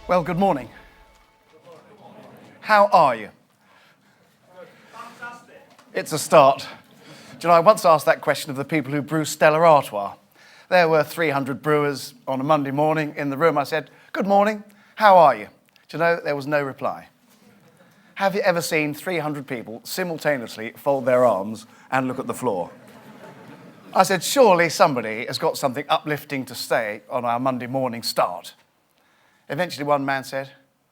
Well, good morning. How are you? Fantastic. It's a start. Do you know, I once asked that question of the people who brew Stella Artois. There were 300 brewers on a Monday morning in the room. I said, good morning, how are you? Do you know, there was no reply. Have you ever seen 300 people simultaneously fold their arms and look at the floor? I said, surely somebody has got something uplifting to say on our Monday morning start. Eventually one man said,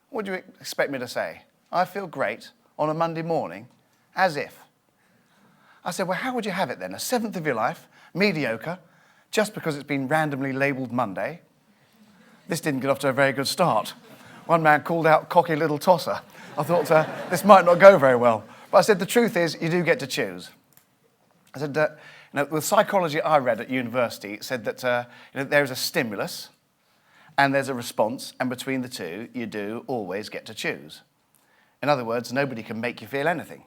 what do you expect me to say? I feel great on a Monday morning, as if. I said, well, how would you have it then? A seventh of your life, mediocre, just because it's been randomly labelled Monday? This didn't get off to a very good start. One man called out cocky little tosser. I thought this might not go very well. But I said, the truth is, you do get to choose. I said, the psychology I read at university said that there's a stimulus and there's a response, and between the two, you do always get to choose. In other words, nobody can make you feel anything.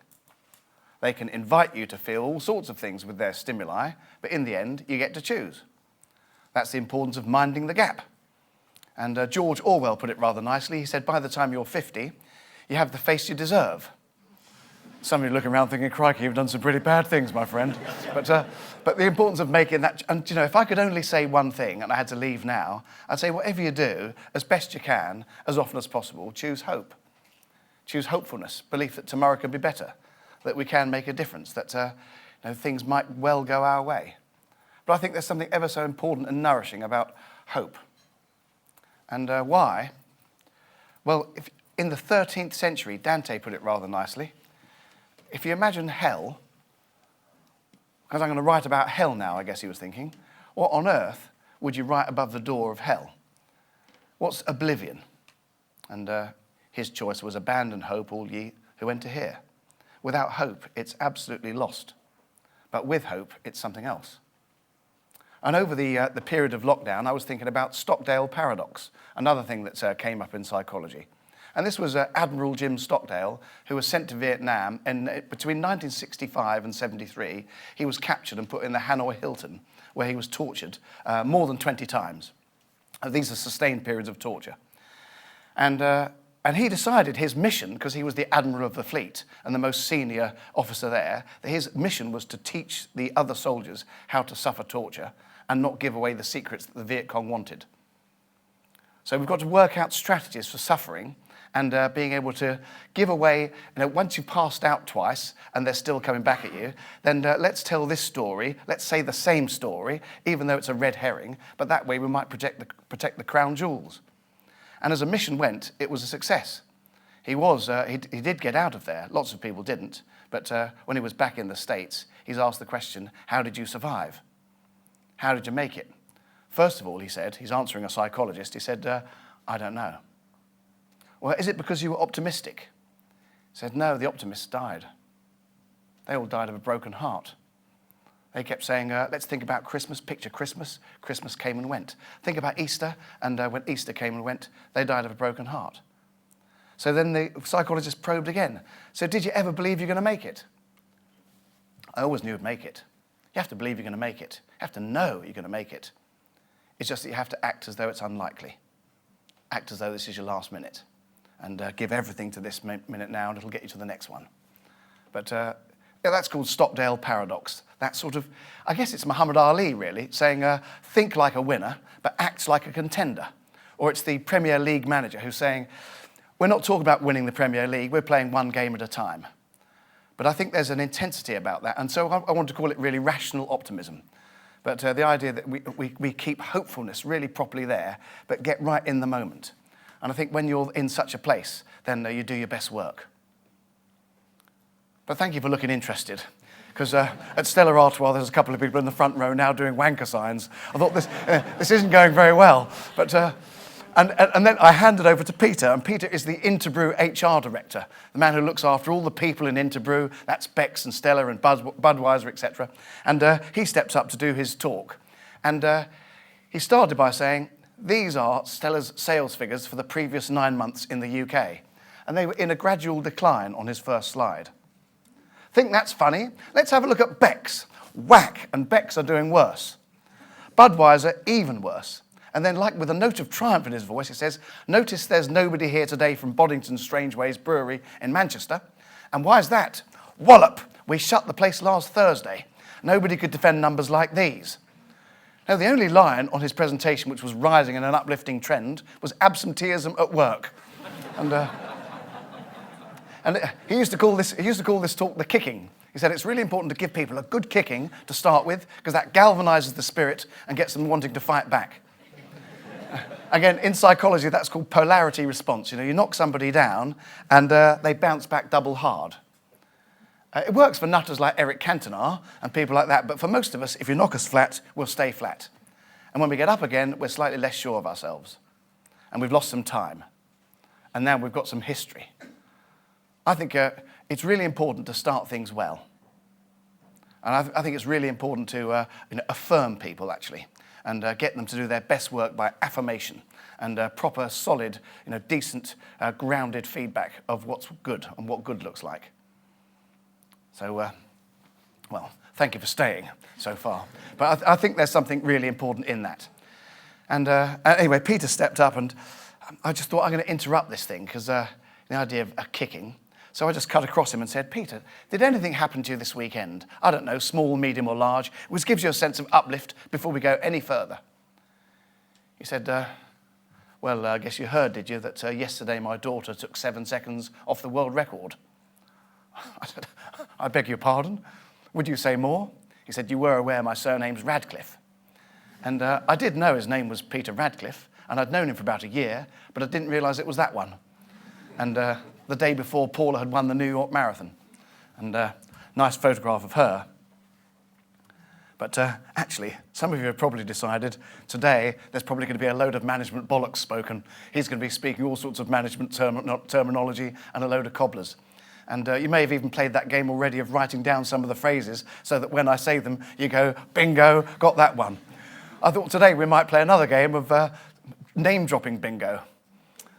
They can invite you to feel all sorts of things with their stimuli, but in the end, you get to choose. That's the importance of minding the gap. And George Orwell put it rather nicely. He said, by the time you're 50, you have the face you deserve. Some of you looking around thinking, crikey, you've done some pretty bad things, my friend. But the importance of making that, and if I could only say one thing and I had to leave now, I'd say whatever you do, as best you can, as often as possible, choose hope. Choose hopefulness, belief that tomorrow can be better, that we can make a difference, that things might well go our way. But I think there's something ever so important and nourishing about hope. And why? Well, in the 13th century, Dante put it rather nicely. If you imagine hell, because I'm going to write about hell now, I guess he was thinking, what on earth would you write above the door of hell? What's oblivion? And his choice was abandon hope, all ye who enter here. Without hope, it's absolutely lost. But with hope, it's something else. And over the period of lockdown, I was thinking about Stockdale paradox, another thing that came up in psychology. And this was Admiral Jim Stockdale, who was sent to Vietnam, and between 1965 and 73, he was captured and put in the Hanoi Hilton, where he was tortured more than 20 times. These are sustained periods of torture. And he decided his mission, because he was the admiral of the fleet and the most senior officer there, that his mission was to teach the other soldiers how to suffer torture and not give away the secrets that the Viet Cong wanted. So we've got to work out strategies for suffering and being able to give away, once you've passed out twice and they're still coming back at you, then let's tell this story, let's say the same story, even though it's a red herring, but that way we might protect the crown jewels. And as a mission went, it was a success. He did get out of there. Lots of people didn't. But when he was back in the States, he's asked the question, how did you survive? How did you make it? First of all, he said, he's answering a psychologist, he said, I don't know. Well, is it because you were optimistic? He said, no, the optimists died. They all died of a broken heart. They kept saying, let's think about Christmas, picture Christmas. Christmas came and went. Think about Easter, and when Easter came and went, they died of a broken heart. So then the psychologist probed again. So did you ever believe you're going to make it? I always knew you'd make it. You have to believe you're going to make it. You have to know you're going to make it. It's just that you have to act as though it's unlikely. Act as though this is your last minute. And give everything to this minute now, and it'll get you to the next one. But that's called Stockdale paradox. That sort of, I guess it's Muhammad Ali, really, saying think like a winner, but act like a contender. Or it's the Premier League manager who's saying, we're not talking about winning the Premier League, we're playing one game at a time. But I think there's an intensity about that, and so I want to call it really rational optimism. But the idea that we keep hopefulness really properly there, but get right in the moment. And I think when you're in such a place, then you do your best work. But thank you for looking interested. Because at Stella Artois, there's a couple of people in the front row now doing wanker signs. I thought this isn't going very well. But and then I handed over to Peter, and Peter is the Interbrew HR director, the man who looks after all the people in Interbrew. That's Beck's and Stella and Budweiser, etc. And he steps up to do his talk. And he started by saying, these are Stella's sales figures for the previous 9 months in the UK. And they were in a gradual decline on his first slide. Think that's funny? Let's have a look at Beck's. Whack, and Beck's are doing worse. Budweiser, even worse. And then, like with a note of triumph in his voice, he says, notice there's nobody here today from Boddington's Strange Ways Brewery in Manchester. And why is that? Wallop! We shut the place last Thursday. Nobody could defend numbers like these. Now, the only line on his presentation which was rising in an uplifting trend was absenteeism at work. And he used to call this talk the kicking. He said it's really important to give people a good kicking to start with, because that galvanizes the spirit and gets them wanting to fight back. Again, in psychology, that's called polarity response. You know, you knock somebody down and they bounce back double hard. It works for nutters like Eric Cantona and people like that, but for most of us, if you knock us flat, we'll stay flat. And when we get up again, we're slightly less sure of ourselves. And we've lost some time. And now we've got some history. I think it's really important to start things well. And I think it's really important to affirm people, actually, and get them to do their best work by affirmation and proper, solid, decent, grounded feedback of what's good and what good looks like. So, well, thank you for staying so far. But I think there's something really important in that. And anyway, Peter stepped up, and I just thought I'm going to interrupt this thing, because the idea of a kicking. So I just cut across him and said, Peter, did anything happen to you this weekend? I don't know, small, medium or large, which gives you a sense of uplift before we go any further. He said, well, I guess you heard, did you, that yesterday my daughter took 7 seconds off the world record? I said, I beg your pardon? Would you say more? He said, you were aware my surname's Radcliffe. And I did know his name was Peter Radcliffe, and I'd known him for about a year, but I didn't realise it was that one. And the day before, Paula had won the New York Marathon. And nice photograph of her. But actually, some of you have probably decided today there's probably going to be a load of management bollocks spoken. He's going to be speaking all sorts of management terminology and a load of cobblers. And you may have even played that game already of writing down some of the phrases so that when I say them, you go, bingo, got that one. I thought today we might play another game of name-dropping bingo.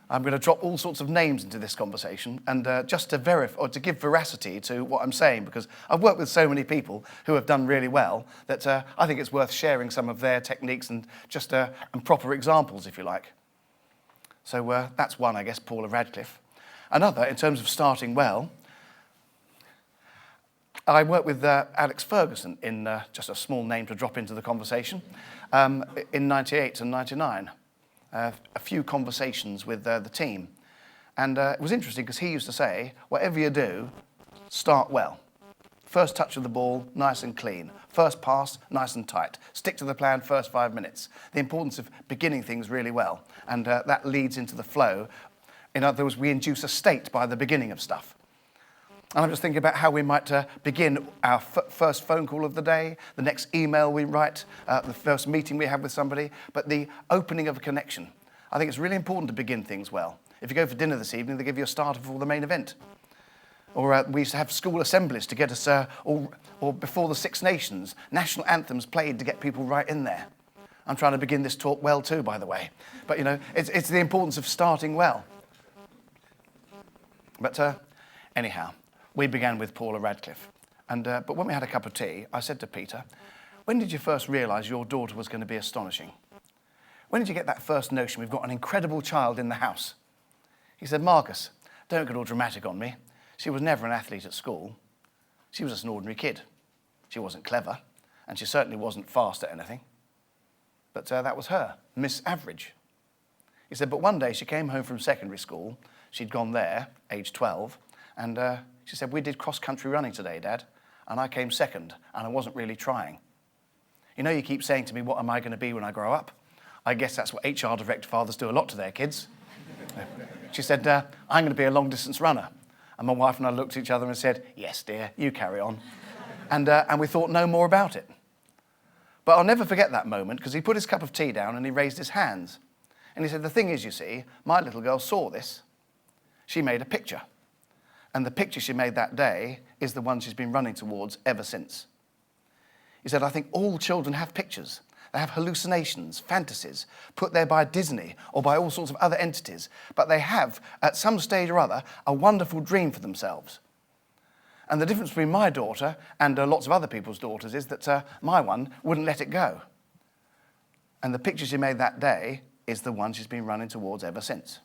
I'm going to drop all sorts of names into this conversation, and just to verify or to give veracity to what I'm saying, because I've worked with so many people who have done really well that I think it's worth sharing some of their techniques and just and proper examples, if you like. So that's one, I guess, Paula Radcliffe. Another, in terms of starting well, I worked with Alex Ferguson in just a small name to drop into the conversation in 98 and 99. A few conversations with the team. And it was interesting because he used to say, whatever you do, start well. First touch of the ball, nice and clean. First pass, nice and tight. Stick to the plan first 5 minutes. The importance of beginning things really well. And that leads into the flow. In other words, we induce a state by the beginning of stuff. And I'm just thinking about how we might begin our first phone call of the day, the next email we write, the first meeting we have with somebody, but the opening of a connection. I think it's really important to begin things well. If you go for dinner this evening, they give you a starter before the main event. Or we used to have school assemblies to get us, or before the Six Nations, national anthems played to get people right in there. I'm trying to begin this talk well too, by the way. But, it's the importance of starting well. But anyhow, we began with Paula Radcliffe. But when we had a cup of tea, I said to Peter, when did you first realise your daughter was going to be astonishing? When did you get that first notion we've got an incredible child in the house? He said, Marcus, don't get all dramatic on me. She was never an athlete at school. She was just an ordinary kid. She wasn't clever, and she certainly wasn't fast at anything. But that was her, Miss Average. He said, but one day she came home from secondary school. She'd gone there, age 12, and she said, we did cross-country running today, Dad, and I came second, and I wasn't really trying. You keep saying to me, what am I going to be when I grow up? I guess that's what HR director fathers do a lot to their kids. She said, I'm going to be a long-distance runner. And my wife and I looked at each other and said, yes, dear, you carry on. And we thought no more about it. But I'll never forget that moment, because he put his cup of tea down and he raised his hands. And he said, the thing is, you see, my little girl saw this. She made a picture. And the picture she made that day is the one she's been running towards ever since. He said, I think all children have pictures. They have hallucinations, fantasies, put there by Disney or by all sorts of other entities. But they have, at some stage or other, a wonderful dream for themselves. And the difference between my daughter and lots of other people's daughters is that my one wouldn't let it go. And the picture she made that day is the one she's been running towards ever since.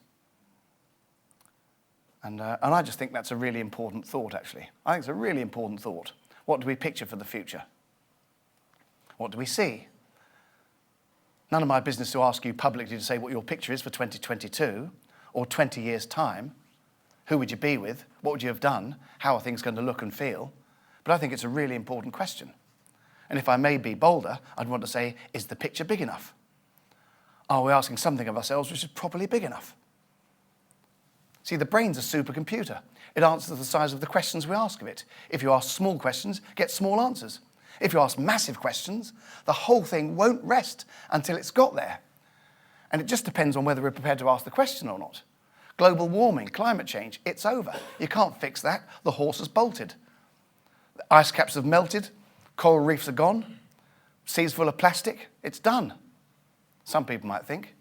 And I just think that's a really important thought, actually. I think it's a really important thought. What do we picture for the future? What do we see? None of my business to ask you publicly to say what your picture is for 2022 or 20 years' time. Who would you be with? What would you have done? How are things going to look and feel? But I think it's a really important question. And if I may be bolder, I'd want to say, is the picture big enough? Are we asking something of ourselves which is properly big enough? See, the brain's a supercomputer. It answers the size of the questions we ask of it. If you ask small questions, get small answers. If you ask massive questions, the whole thing won't rest until it's got there. And it just depends on whether we're prepared to ask the question or not. Global warming, climate change, it's over. You can't fix that. The horse has bolted. The ice caps have melted. Coral reefs are gone. Seas full of plastic. It's done. Some people might think.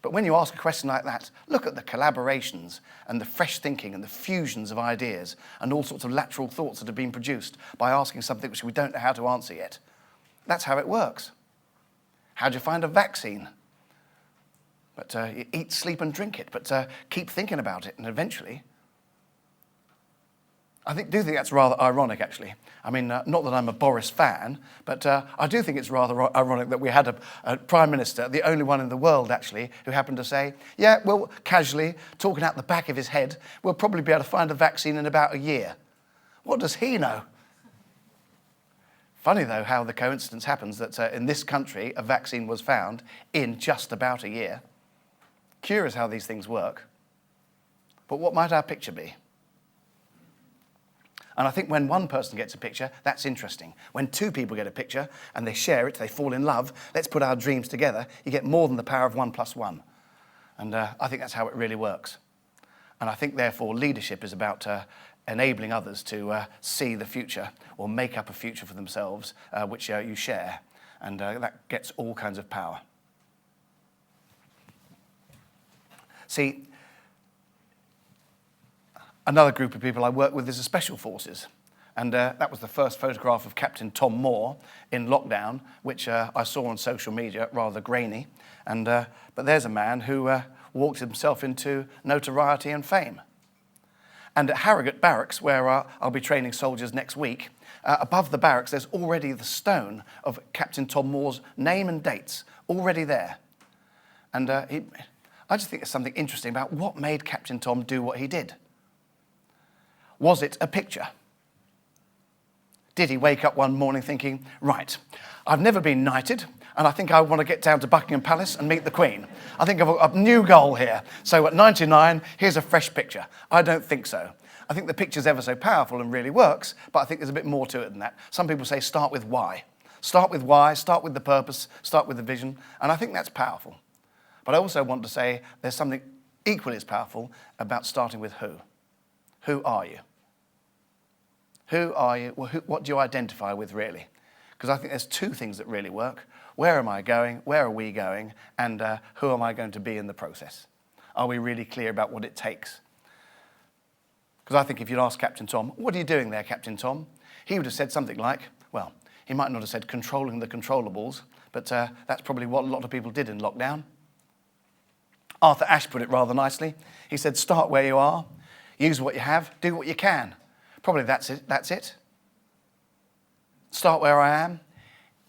But when you ask a question like that, look at the collaborations and the fresh thinking and the fusions of ideas and all sorts of lateral thoughts that have been produced by asking something which we don't know how to answer yet. That's how it works. How do you find a vaccine? But you eat, sleep and drink it, but keep thinking about it, and eventually... I do think that's rather ironic, actually. I mean, not that I'm a Boris fan, but I do think it's rather ironic that we had a Prime Minister, the only one in the world, actually, who happened to say, yeah, well, casually, talking out the back of his head, we'll probably be able to find a vaccine in about a year. What does he know? Funny, though, how the coincidence happens that in this country, a vaccine was found in just about a year. Curious how these things work. But what might our picture be? And I think when one person gets a picture, that's interesting. When two people get a picture and they share it, they fall in love, let's put our dreams together, you get more than the power of 1 + 1. And I think that's how it really works. And I think, therefore, leadership is about enabling others to see the future or make up a future for themselves, which you share. And that gets all kinds of power. See, another group of people I work with is the Special Forces. And that was the first photograph of Captain Tom Moore in lockdown, which I saw on social media, rather grainy. And, but there's a man who walked himself into notoriety and fame. And at Harrogate Barracks, where I'll be training soldiers next week, above the barracks there's already the stone of Captain Tom Moore's name and dates, already there. And I just think there's something interesting about what made Captain Tom do what he did. Was it a picture? Did he wake up one morning thinking, right, I've never been knighted, and I think I want to get down to Buckingham Palace and meet the Queen. I think I've got a new goal here. So at 99, here's a fresh picture. I don't think so. I think the picture's ever so powerful and really works, but I think there's a bit more to it than that. Some people say start with why. Start with why, start with the purpose, start with the vision, and I think that's powerful. But I also want to say there's something equally as powerful about starting with who. Who are you? Who are you? Well, what do you identify with, really? Because I think there's two things that really work. Where am I going? Where are we going? And who am I going to be in the process? Are we really clear about what it takes? Because I think if you'd asked Captain Tom, what are you doing there, Captain Tom? He would have said something like, well, he might not have said controlling the controllables, but that's probably what a lot of people did in lockdown. Arthur Ashe put it rather nicely. He said, start where you are, use what you have, do what you can. Probably that's it. Start where I am,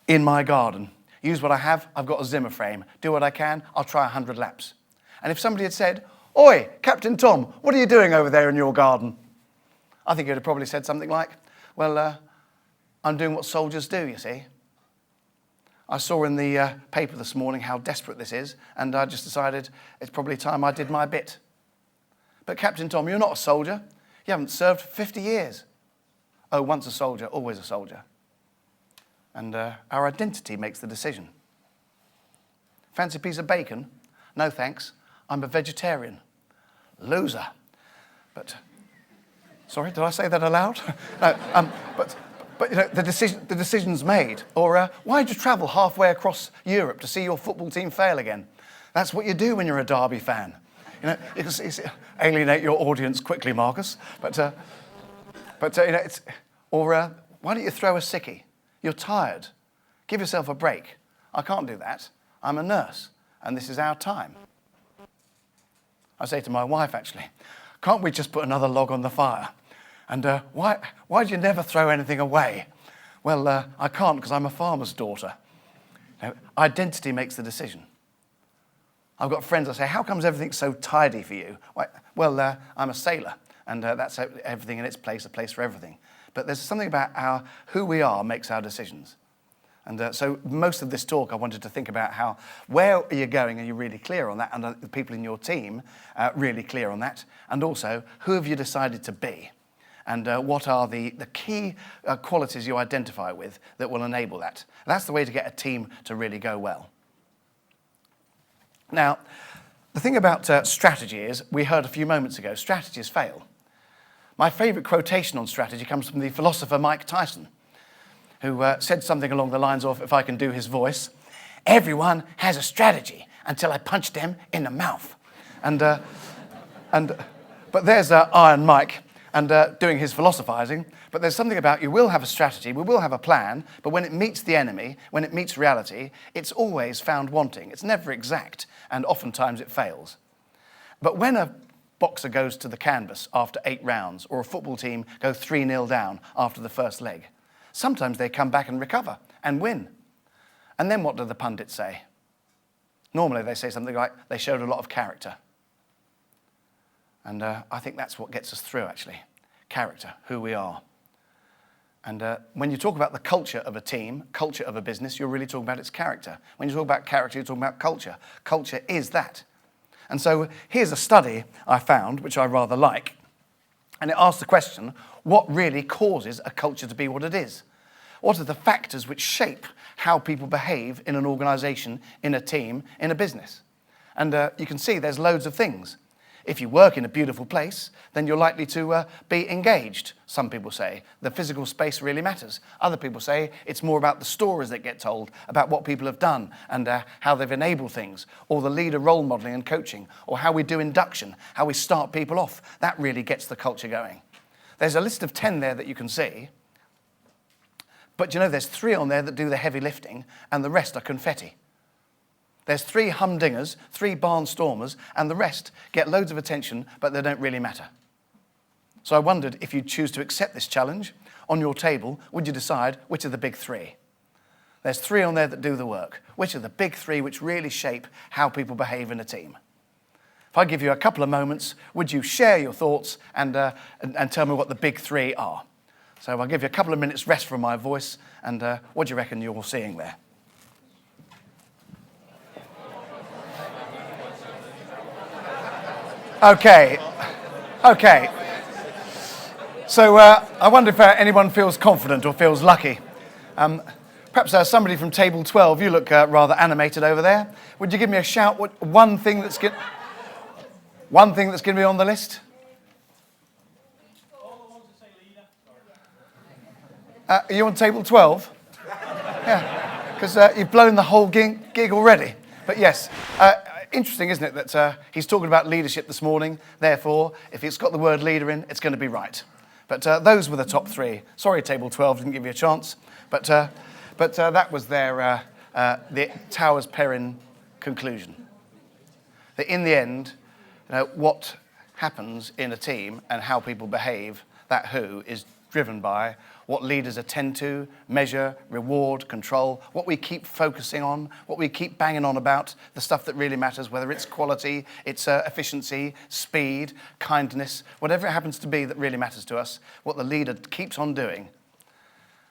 in my garden. Use what I have, I've got a Zimmer frame. Do what I can, I'll try 100 laps. And if somebody had said, oi, Captain Tom, what are you doing over there in your garden? I think he'd have probably said something like, well, I'm doing what soldiers do, you see. I saw in the paper this morning how desperate this is, and I just decided it's probably time I did my bit. But Captain Tom, you're not a soldier. You haven't served for 50 years. Oh, once a soldier, always a soldier. And our identity makes the decision. Fancy a piece of bacon? No, thanks. I'm a vegetarian. Loser. But, sorry, did I say that aloud? No, but you know, the decision's made. Or why'd you travel halfway across Europe to see your football team fail again? That's what you do when you're a Derby fan. You know, you can alienate your audience quickly, Marcus. But you know, why don't you throw a sickie? You're tired. Give yourself a break. I can't do that. I'm a nurse, and this is our time. I say to my wife, actually, can't we just put another log on the fire? And why do you never throw anything away? Well, I can't because I'm a farmer's daughter. Identity makes the decision. I've got friends that say, how comes everything's so tidy for you? Well, I'm a sailor, and that's everything in its place, a place for everything. But there's something about who we are makes our decisions. And so most of this talk, I wanted to think about where are you going? Are you really clear on that? And are the people in your team really clear on that? And also, who have you decided to be? And what are the key qualities you identify with that will enable that? And that's the way to get a team to really go well. Now, the thing about strategy is, we heard a few moments ago, strategies fail. My favourite quotation on strategy comes from the philosopher Mike Tyson, who said something along the lines of, if I can do his voice, everyone has a strategy until I punch them in the mouth. But there's Iron Mike and doing his philosophizing. But there's something about you will have a strategy, we will have a plan, but when it meets the enemy, when it meets reality, it's always found wanting. It's never exact, and oftentimes it fails. But when a boxer goes to the canvas after 8 rounds, or a football team go 3-0 down after the first leg, sometimes they come back and recover and win. And then what do the pundits say? Normally they say something like, they showed a lot of character. And I think that's what gets us through, actually. Character, who we are. And when you talk about the culture of a team, culture of a business, you're really talking about its character. When you talk about character, you're talking about culture. Culture is that. And so here's a study I found, which I rather like. And it asks the question, what really causes a culture to be what it is? What are the factors which shape how people behave in an organisation, in a team, in a business? And you can see there's loads of things. If you work in a beautiful place, then you're likely to be engaged, some people say. The physical space really matters. Other people say it's more about the stories that get told, about what people have done and how they've enabled things, or the leader role modelling and coaching, or how we do induction, how we start people off. That really gets the culture going. There's a list of 10 there that you can see, but you know there's 3 on there that do the heavy lifting, and the rest are confetti. There's 3 humdingers, 3 barnstormers, and the rest get loads of attention, but they don't really matter. So I wondered if you'd choose to accept this challenge. On your table, would you decide which are the big 3? There's 3 on there that do the work. Which are the big 3 which really shape how people behave in a team? If I give you a couple of moments, would you share your thoughts and tell me what the big 3 are? So I'll give you a couple of minutes rest from my voice, and what do you reckon you're seeing there? Okay. So I wonder if anyone feels confident or feels lucky. Perhaps somebody from table 12, you look rather animated over there. Would you give me a shout? One thing that's going to be on the list? Are you on table 12? Yeah, because you've blown the whole gig already. But yes. Interesting, isn't it, that he's talking about leadership this morning. Therefore, if it's got the word leader in, it's going to be right. But those were the top 3. Sorry, table 12 didn't give you a chance. But that was the Towers Perrin conclusion. That in the end, what happens in a team and how people behave, that who is driven by what leaders attend to, measure, reward, control, what we keep focusing on, what we keep banging on about, the stuff that really matters, whether it's quality, it's efficiency, speed, kindness, whatever it happens to be that really matters to us, what the leader keeps on doing,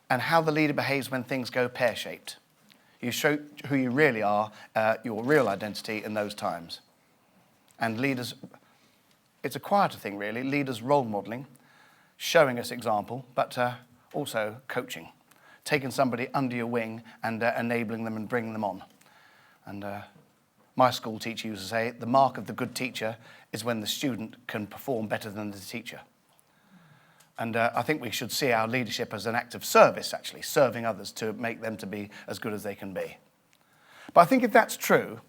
and how the leader behaves when things go pear-shaped. You show who you really are, your real identity in those times. And leaders, it's a quieter thing really, leaders role modelling, showing us example, but also coaching, taking somebody under your wing and enabling them and bringing them on. And my school teacher used to say, the mark of the good teacher is when the student can perform better than the teacher. And I think we should see our leadership as an act of service, actually, serving others to make them to be as good as they can be. But I think if that's true,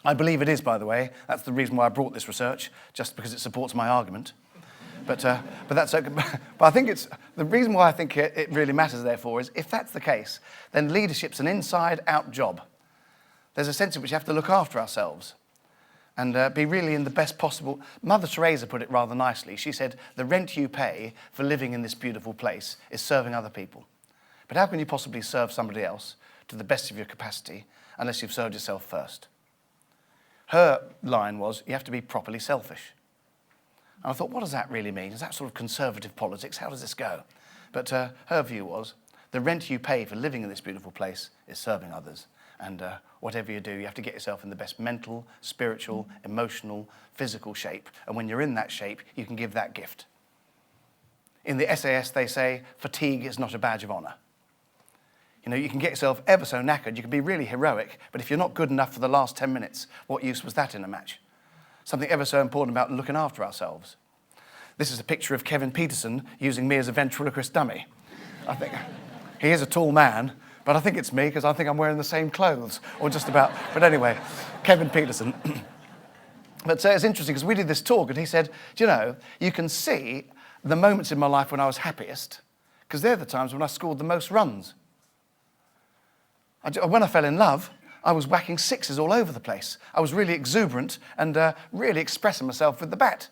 I believe it is, by the way, that's the reason why I brought this research, just because it supports my argument. But that's okay. But I think it's the reason why I think it really matters. Therefore, is if that's the case, then leadership's an inside-out job. there's a sense in which we have to look after ourselves and be really in the best possible. Mother Teresa put it rather nicely. She said, the rent you pay for living in this beautiful place is serving other people. But how can you possibly serve somebody else to the best of your capacity unless you've served yourself first? Her line was, you have to be properly selfish. And I thought, what does that really mean? Is that sort of conservative politics? How does this go? But her view was, the rent you pay for living in this beautiful place is serving others. And whatever you do, you have to get yourself in the best mental, spiritual, emotional, physical shape. And when you're in that shape, you can give that gift. In the SAS, they say, fatigue is not a badge of honour. You know, you can get yourself ever so knackered, you can be really heroic, but if you're not good enough for the last 10 minutes, what use was that in a match? Something ever so important about looking after ourselves. This is a picture of Kevin Peterson using me as a ventriloquist dummy. I think he is a tall man, but I think it's me because I think I'm wearing the same clothes, or just about. But anyway, Kevin Peterson. But it's interesting because we did this talk and he said, do you know, you can see the moments in my life when I was happiest because they're the times when I scored the most runs. When I fell in love, I was whacking sixes all over the place. I was really exuberant and really expressing myself with the bat.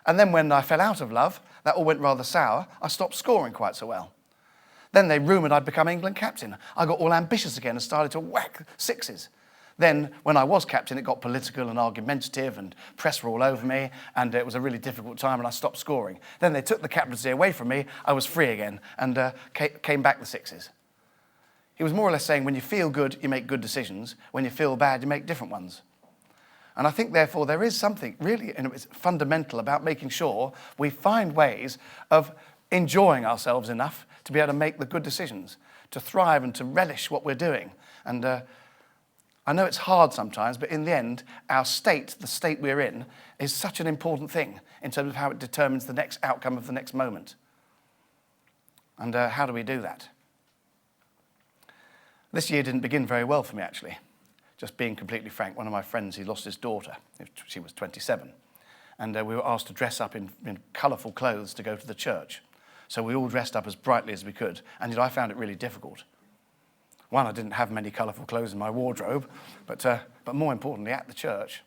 And then when I fell out of love, that all went rather sour. I stopped scoring quite so well. Then they rumoured I'd become England captain. I got all ambitious again and started to whack sixes. Then, when I was captain, it got political and argumentative and press were all over me, and it was a really difficult time and I stopped scoring. Then they took the captaincy away from me, I was free again and came back the sixes. He was more or less saying, when you feel good, you make good decisions. When you feel bad, you make different ones. And I think, therefore, there is something really fundamental about making sure we find ways of enjoying ourselves enough to be able to make the good decisions, to thrive and to relish what we're doing. And I know it's hard sometimes, but in the end, our state, the state we're in, is such an important thing in terms of how it determines the next outcome of the next moment. And how do we do that? This year didn't begin very well for me, actually. Just being completely frank, one of my friends, he lost his daughter. She was 27. And we were asked to dress up in colourful clothes to go to the church. So we all dressed up as brightly as we could. And I found it really difficult. One, I didn't have many colourful clothes in my wardrobe. But more importantly, at the church,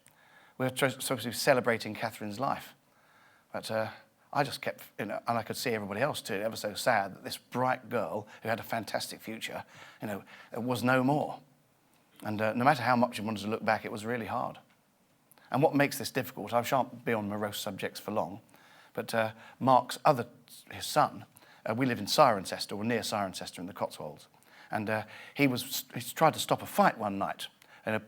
we were supposed to be celebrating Catherine's life. But I just kept, and I could see everybody else too, ever so sad that this bright girl who had a fantastic future, was no more. And no matter how much you wanted to look back, it was really hard. And what makes this difficult, I shan't be on morose subjects for long, but Mark's his son, we live in Cirencester, or near Cirencester in the Cotswolds, and he tried to stop a fight one night, and a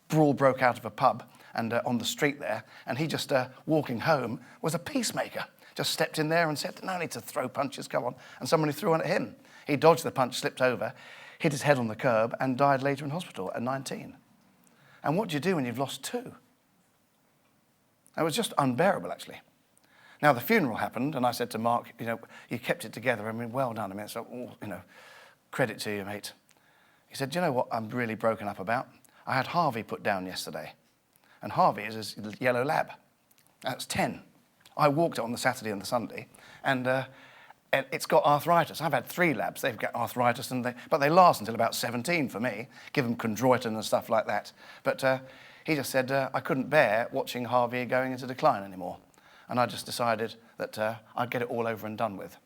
brawl broke out of a pub and on the street there, and he just, walking home, was a peacemaker. Just stepped in there and said, no need to throw punches, come on. And somebody threw one at him. He dodged the punch, slipped over, hit his head on the curb and died later in hospital at 19. And what do you do when you've lost two? It was just unbearable, actually. Now, the funeral happened, and I said to Mark, you kept it together. I mean, well done. I mean, it's credit to you, mate. He said, do you know what I'm really broken up about? I had Harvey put down yesterday. And Harvey is his yellow lab. That's 10. I walked it on the Saturday and the Sunday, and it's got arthritis. I've had 3 labs. They've got arthritis, but they last until about 17 for me. Give them chondroitin and stuff like that. But he just said, I couldn't bear watching Harvey going into decline anymore. And I just decided that I'd get it all over and done with.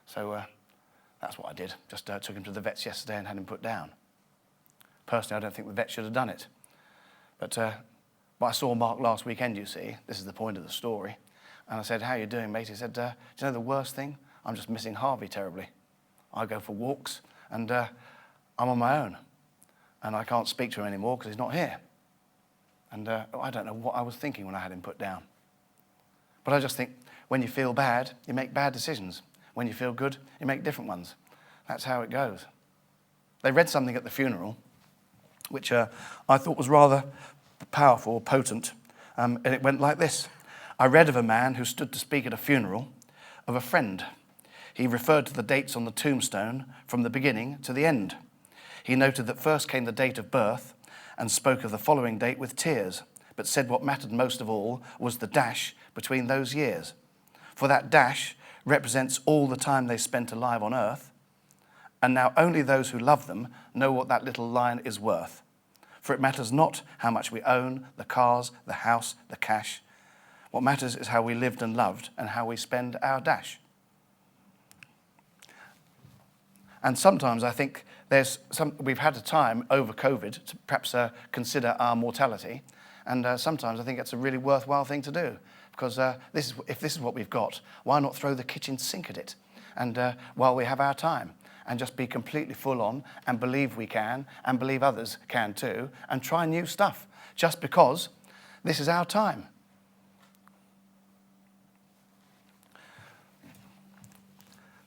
So that's what I did. Just took him to the vets yesterday and had him put down. Personally, I don't think the vet should have done it. But I saw Mark last weekend, you see. This is the point of the story. And I said, how you doing, mate? He said, do you know the worst thing? I'm just missing Harvey terribly. I go for walks, and I'm on my own. And I can't speak to him anymore because he's not here. And I don't know what I was thinking when I had him put down. But I just think, when you feel bad, you make bad decisions. When you feel good, you make different ones. That's how it goes. They read something at the funeral, which I thought was rather powerful or potent, and it went like this. I read of a man who stood to speak at a funeral of a friend. He referred to the dates on the tombstone from the beginning to the end. He noted that first came the date of birth and spoke of the following date with tears, but said what mattered most of all was the dash between those years. For that dash represents all the time they spent alive on earth, and now only those who love them know what that little line is worth. For it matters not how much we own, the cars, the house, the cash. What matters is how we lived and loved and how we spend our dash. And sometimes I think we've had a time over COVID to perhaps consider our mortality. And sometimes I think it's a really worthwhile thing to do. Because if this is what we've got, why not throw the kitchen sink at it? And while we have our time, and just be completely full on and believe we can and believe others can too and try new stuff just because this is our time.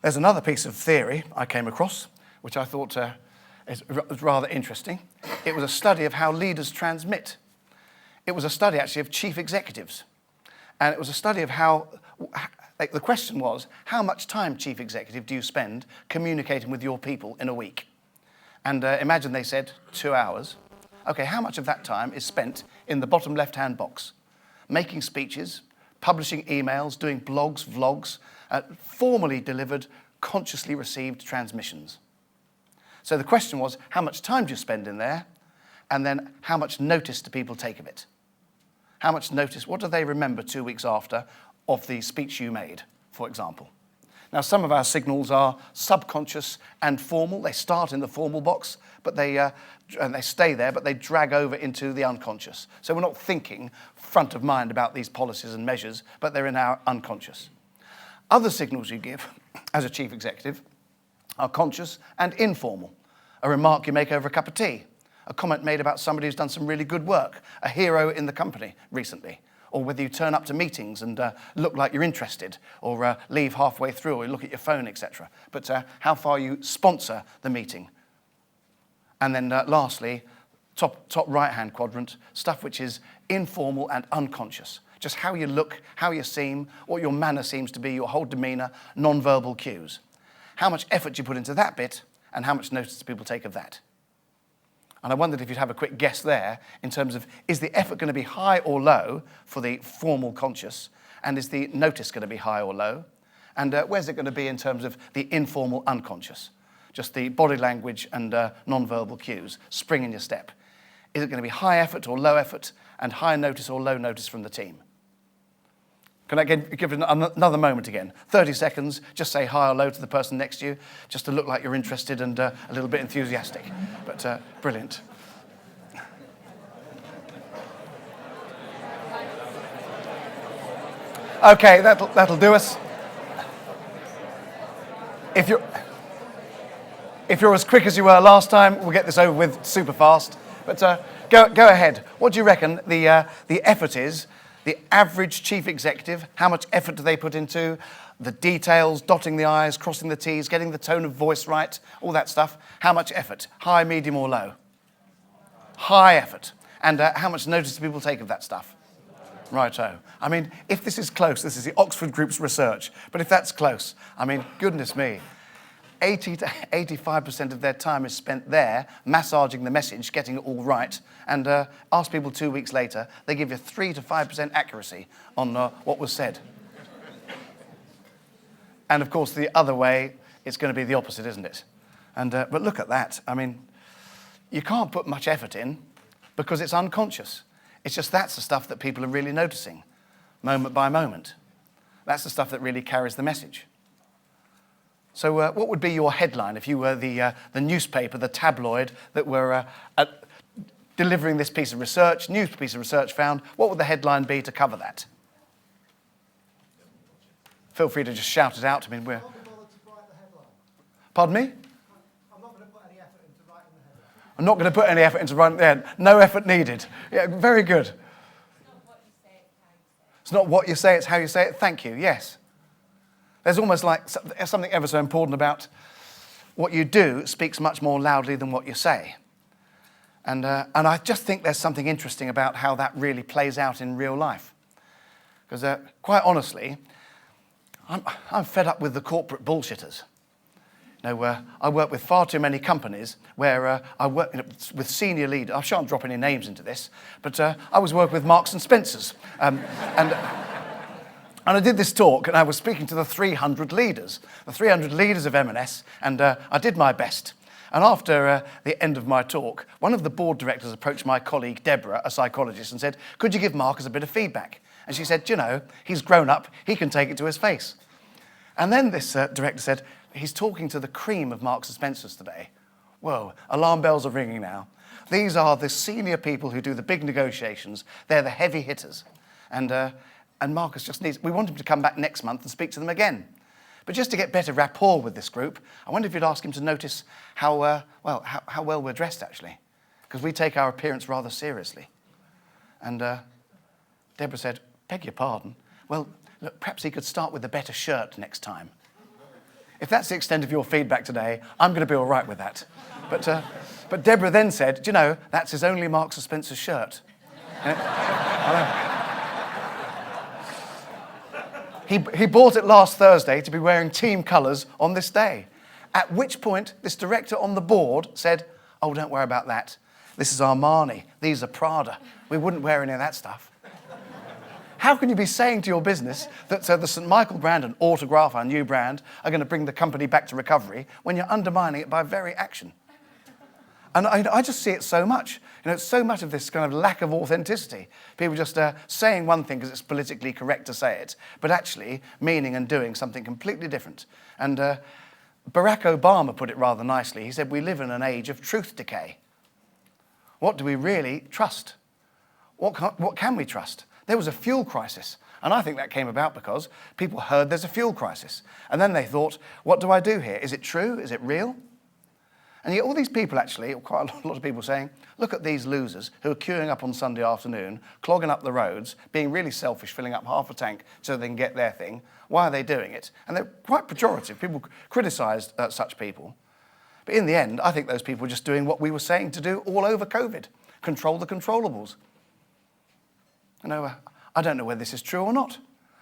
There's another piece of theory I came across which I thought was rather interesting. It was a study of how leaders transmit. It was a study actually of chief executives. And it was a study of how the question was, how much time, chief executive, do you spend communicating with your people in a week? And imagine they said 2 hours. Okay, how much of that time is spent in the bottom left-hand box? Making speeches, publishing emails, doing blogs, vlogs, formally delivered, consciously received transmissions. So the question was, how much time do you spend in there? And then how much notice do people take of it? How much notice, what do they remember 2 weeks after of the speech you made, for example? Now, some of our signals are subconscious and formal. They start in the formal box, but and they stay there, but they drag over into the unconscious. So we're not thinking front of mind about these policies and measures, but they're in our unconscious. Other signals you give as a chief executive are conscious and informal. A remark you make over a cup of tea, a comment made about somebody who's done some really good work, a hero in the company recently, or whether you turn up to meetings and look like you're interested, or leave halfway through, or you look at your phone, etc. But how far you sponsor the meeting. And then lastly, top right-hand quadrant, stuff which is informal and unconscious. Just how you look, how you seem, what your manner seems to be, your whole demeanour, non-verbal cues. How much effort you put into that bit, and how much notice do people take of that? And I wondered if you'd have a quick guess there in terms of, is the effort going to be high or low for the formal conscious? And is the notice going to be high or low? And where's it going to be in terms of the informal unconscious? Just the body language and non-verbal cues, spring in your step. Is it going to be high effort or low effort, and high notice or low notice from the team? Can I give it another moment again? 30 seconds, just say hi or low to the person next to you, just to look like you're interested and a little bit enthusiastic. But brilliant. Okay, that'll do us. If you're as quick as you were last time, we'll get this over with super fast. But go ahead. What do you reckon the effort is? The average chief executive, how much effort do they put into the details, dotting the I's, crossing the T's, getting the tone of voice right, all that stuff? How much effort? High, medium, or low? High effort. And how much notice do people take of that stuff? Righto. I mean, if this is close, this is the Oxford Group's research, but if that's close, I mean, goodness me. 80 to 85% of their time is spent there, massaging the message, getting it all right, and ask people 2 weeks later, they give you 3 to 5% accuracy on what was said. And of course, the other way, it's going to be the opposite, isn't it? And but look at that. I mean, you can't put much effort in because it's unconscious. It's just that's the stuff that people are really noticing, moment by moment. That's the stuff that really carries the message. So what would be your headline if you were the newspaper, the tabloid that were delivering this piece of research, new piece of research found? What would the headline be to cover that? Feel free to just shout it out. I mean, we're... Pardon me? I'm not going to put any effort into writing the headline. I'm not going to put any effort into writing the headline. No effort needed. Yeah, very good. It's not what you say, it's how you say it. Thank you, yes. There's almost like something ever so important about what you do speaks much more loudly than what you say. And I just think there's something interesting about how that really plays out in real life. Because quite honestly, I'm fed up with the corporate bullshitters. You know, I work with far too many companies where I work with senior leaders. I shan't drop any names into this, but I was working with Marks and Spencer's. And I did this talk, and I was speaking to the 300 leaders of M&S, and I did my best. And after the end of my talk, one of the board directors approached my colleague, Deborah, a psychologist, and said, could you give Marcus a bit of feedback? And she said, you know, he's grown up, he can take it to his face. And then this director said, he's talking to the cream of Marks and Spencer's today. Whoa, alarm bells are ringing now. These are the senior people who do the big negotiations. They're the heavy hitters. And Marcus just needs, we want him to come back next month and speak to them again. But just to get better rapport with this group, I wonder if you'd ask him to notice how well we're dressed, actually. Because we take our appearance rather seriously. And Deborah said, beg your pardon. Well, look, perhaps he could start with a better shirt next time. If that's the extent of your feedback today, I'm going to be all right with that. But Deborah then said, do you know, that's his only Marks and Spencer shirt. He bought it last Thursday to be wearing team colours on this day. At which point, this director on the board said, oh, don't worry about that. This is Armani. These are Prada. We wouldn't wear any of that stuff. How can you be saying to your business that the St. Michael brand and Autograph, our new brand, are going to bring the company back to recovery when you're undermining it by very action? And I just see it so much. You know, so much of this kind of lack of authenticity. People just saying one thing because it's politically correct to say it, but actually meaning and doing something completely different. And Barack Obama put it rather nicely. He said, we live in an age of truth decay. What do we really trust? What can we trust? There was a fuel crisis. And I think that came about because people heard there's a fuel crisis. And then they thought, what do I do here? Is it true? Is it real? And yet all these people actually, quite a lot of people saying, look at these losers who are queuing up on Sunday afternoon, clogging up the roads, being really selfish, filling up half a tank so they can get their thing. Why are they doing it? And they're quite pejorative. People criticised such people. But in the end, I think those people were just doing what we were saying to do all over COVID. Control the controllables. You know, I don't know whether this is true or not.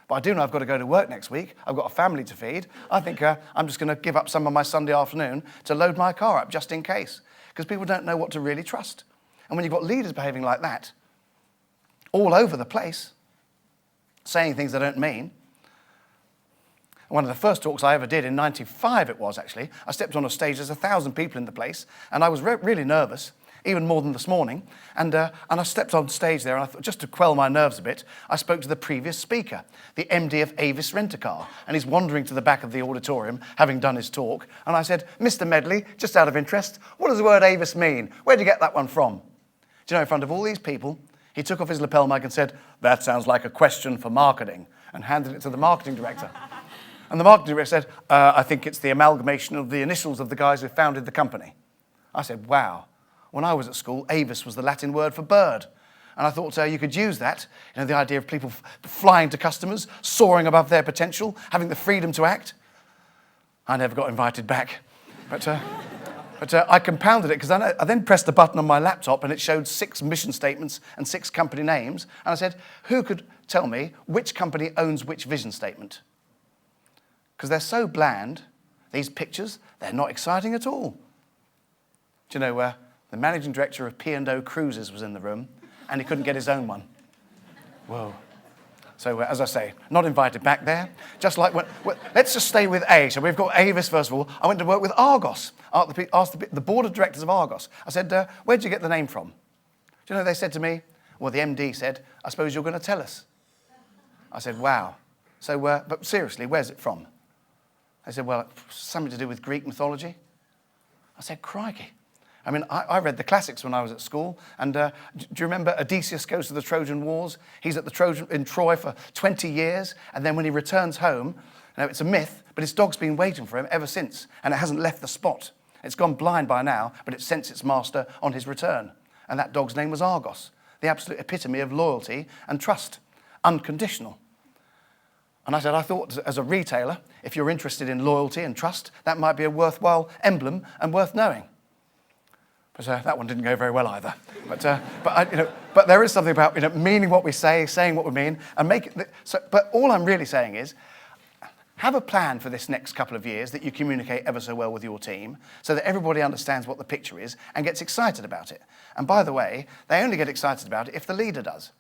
But I do know I've got to go to work next week. I've got a family to feed. I think I'm just going to give up some of my Sunday afternoon to load my car up just in case. Because people don't know what to really trust. And when you've got leaders behaving like that, all over the place, saying things they don't mean. One of the first talks I ever did in '95 it was actually. I stepped on a stage, there's 1,000 people in the place, and I was really nervous. Even more than this morning, and I stepped on stage there, and I thought, just to quell my nerves a bit, I spoke to the previous speaker, the MD of Avis Rent-A-Car, and he's wandering to the back of the auditorium, having done his talk, and I said, Mr. Medley, just out of interest, what does the word Avis mean? Where'd you get that one from? Do you know, in front of all these people, he took off his lapel mic and said, that sounds like a question for marketing, and handed it to the marketing director. And the marketing director said, I think it's the amalgamation of the initials of the guys who founded the company. I said, wow. When I was at school, avis was the Latin word for bird. And I thought you could use that, you know, the idea of people flying to customers, soaring above their potential, having the freedom to act. I never got invited back. But I compounded it because I then pressed the button on my laptop and it showed 6 mission statements and 6 company names. And I said, who could tell me which company owns which vision statement? Because they're so bland, these pictures, they're not exciting at all. Do you know, the managing director of P&O Cruises was in the room, and he couldn't get his own one. Whoa. So, as I say, not invited back there. Just like let's just stay with A. So we've got Avis, first of all. I went to work with Argos. Asked the board of directors of Argos. I said, where'd you get the name from? Do you know, they said to me, well, the MD said, I suppose you're going to tell us. I said, wow. So, but seriously, where's it from? They said, well, something to do with Greek mythology. I said, crikey. I mean, I read the classics when I was at school, and do you remember Odysseus goes to the Trojan Wars? He's at in Troy for 20 years, and then when he returns home, you know, it's a myth, but his dog's been waiting for him ever since, and it hasn't left the spot. It's gone blind by now, but it sensed its master on his return, and that dog's name was Argos, the absolute epitome of loyalty and trust, unconditional. And I said, I thought as a retailer, if you're interested in loyalty and trust, that might be a worthwhile emblem and worth knowing. But that one didn't go very well either. But there is something about, you know, meaning what we say, saying what we mean, and make it. But all I'm really saying is, have a plan for this next couple of years that you communicate ever so well with your team, so that everybody understands what the picture is and gets excited about it. And by the way, they only get excited about it if the leader does.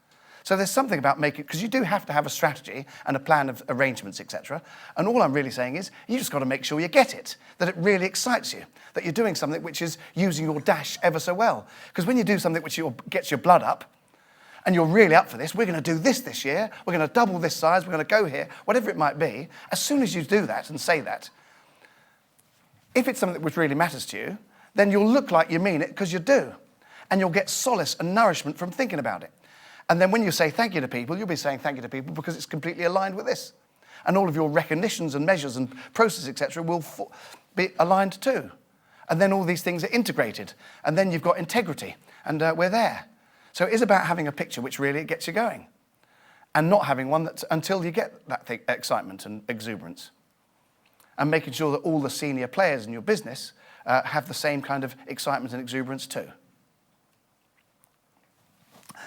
So there's something about making, because you do have to have a strategy and a plan of arrangements, etc. And all I'm really saying is, you just got to make sure you get it, that it really excites you, that you're doing something which is using your dash ever so well. Because when you do something which gets your blood up, and you're really up for this, we're going to do this year, we're going to double this size, we're going to go here, whatever it might be, as soon as you do that and say that, if it's something which really matters to you, then you'll look like you mean it because you do. And you'll get solace and nourishment from thinking about it. And then when you say thank you to people, you'll be saying thank you to people because it's completely aligned with this. And all of your recognitions and measures and processes, etc., will be aligned too. And then all these things are integrated. And then you've got integrity. And we're there. So it is about having a picture which really gets you going. And not having one that's until you get that excitement and exuberance. And making sure that all the senior players in your business have the same kind of excitement and exuberance too.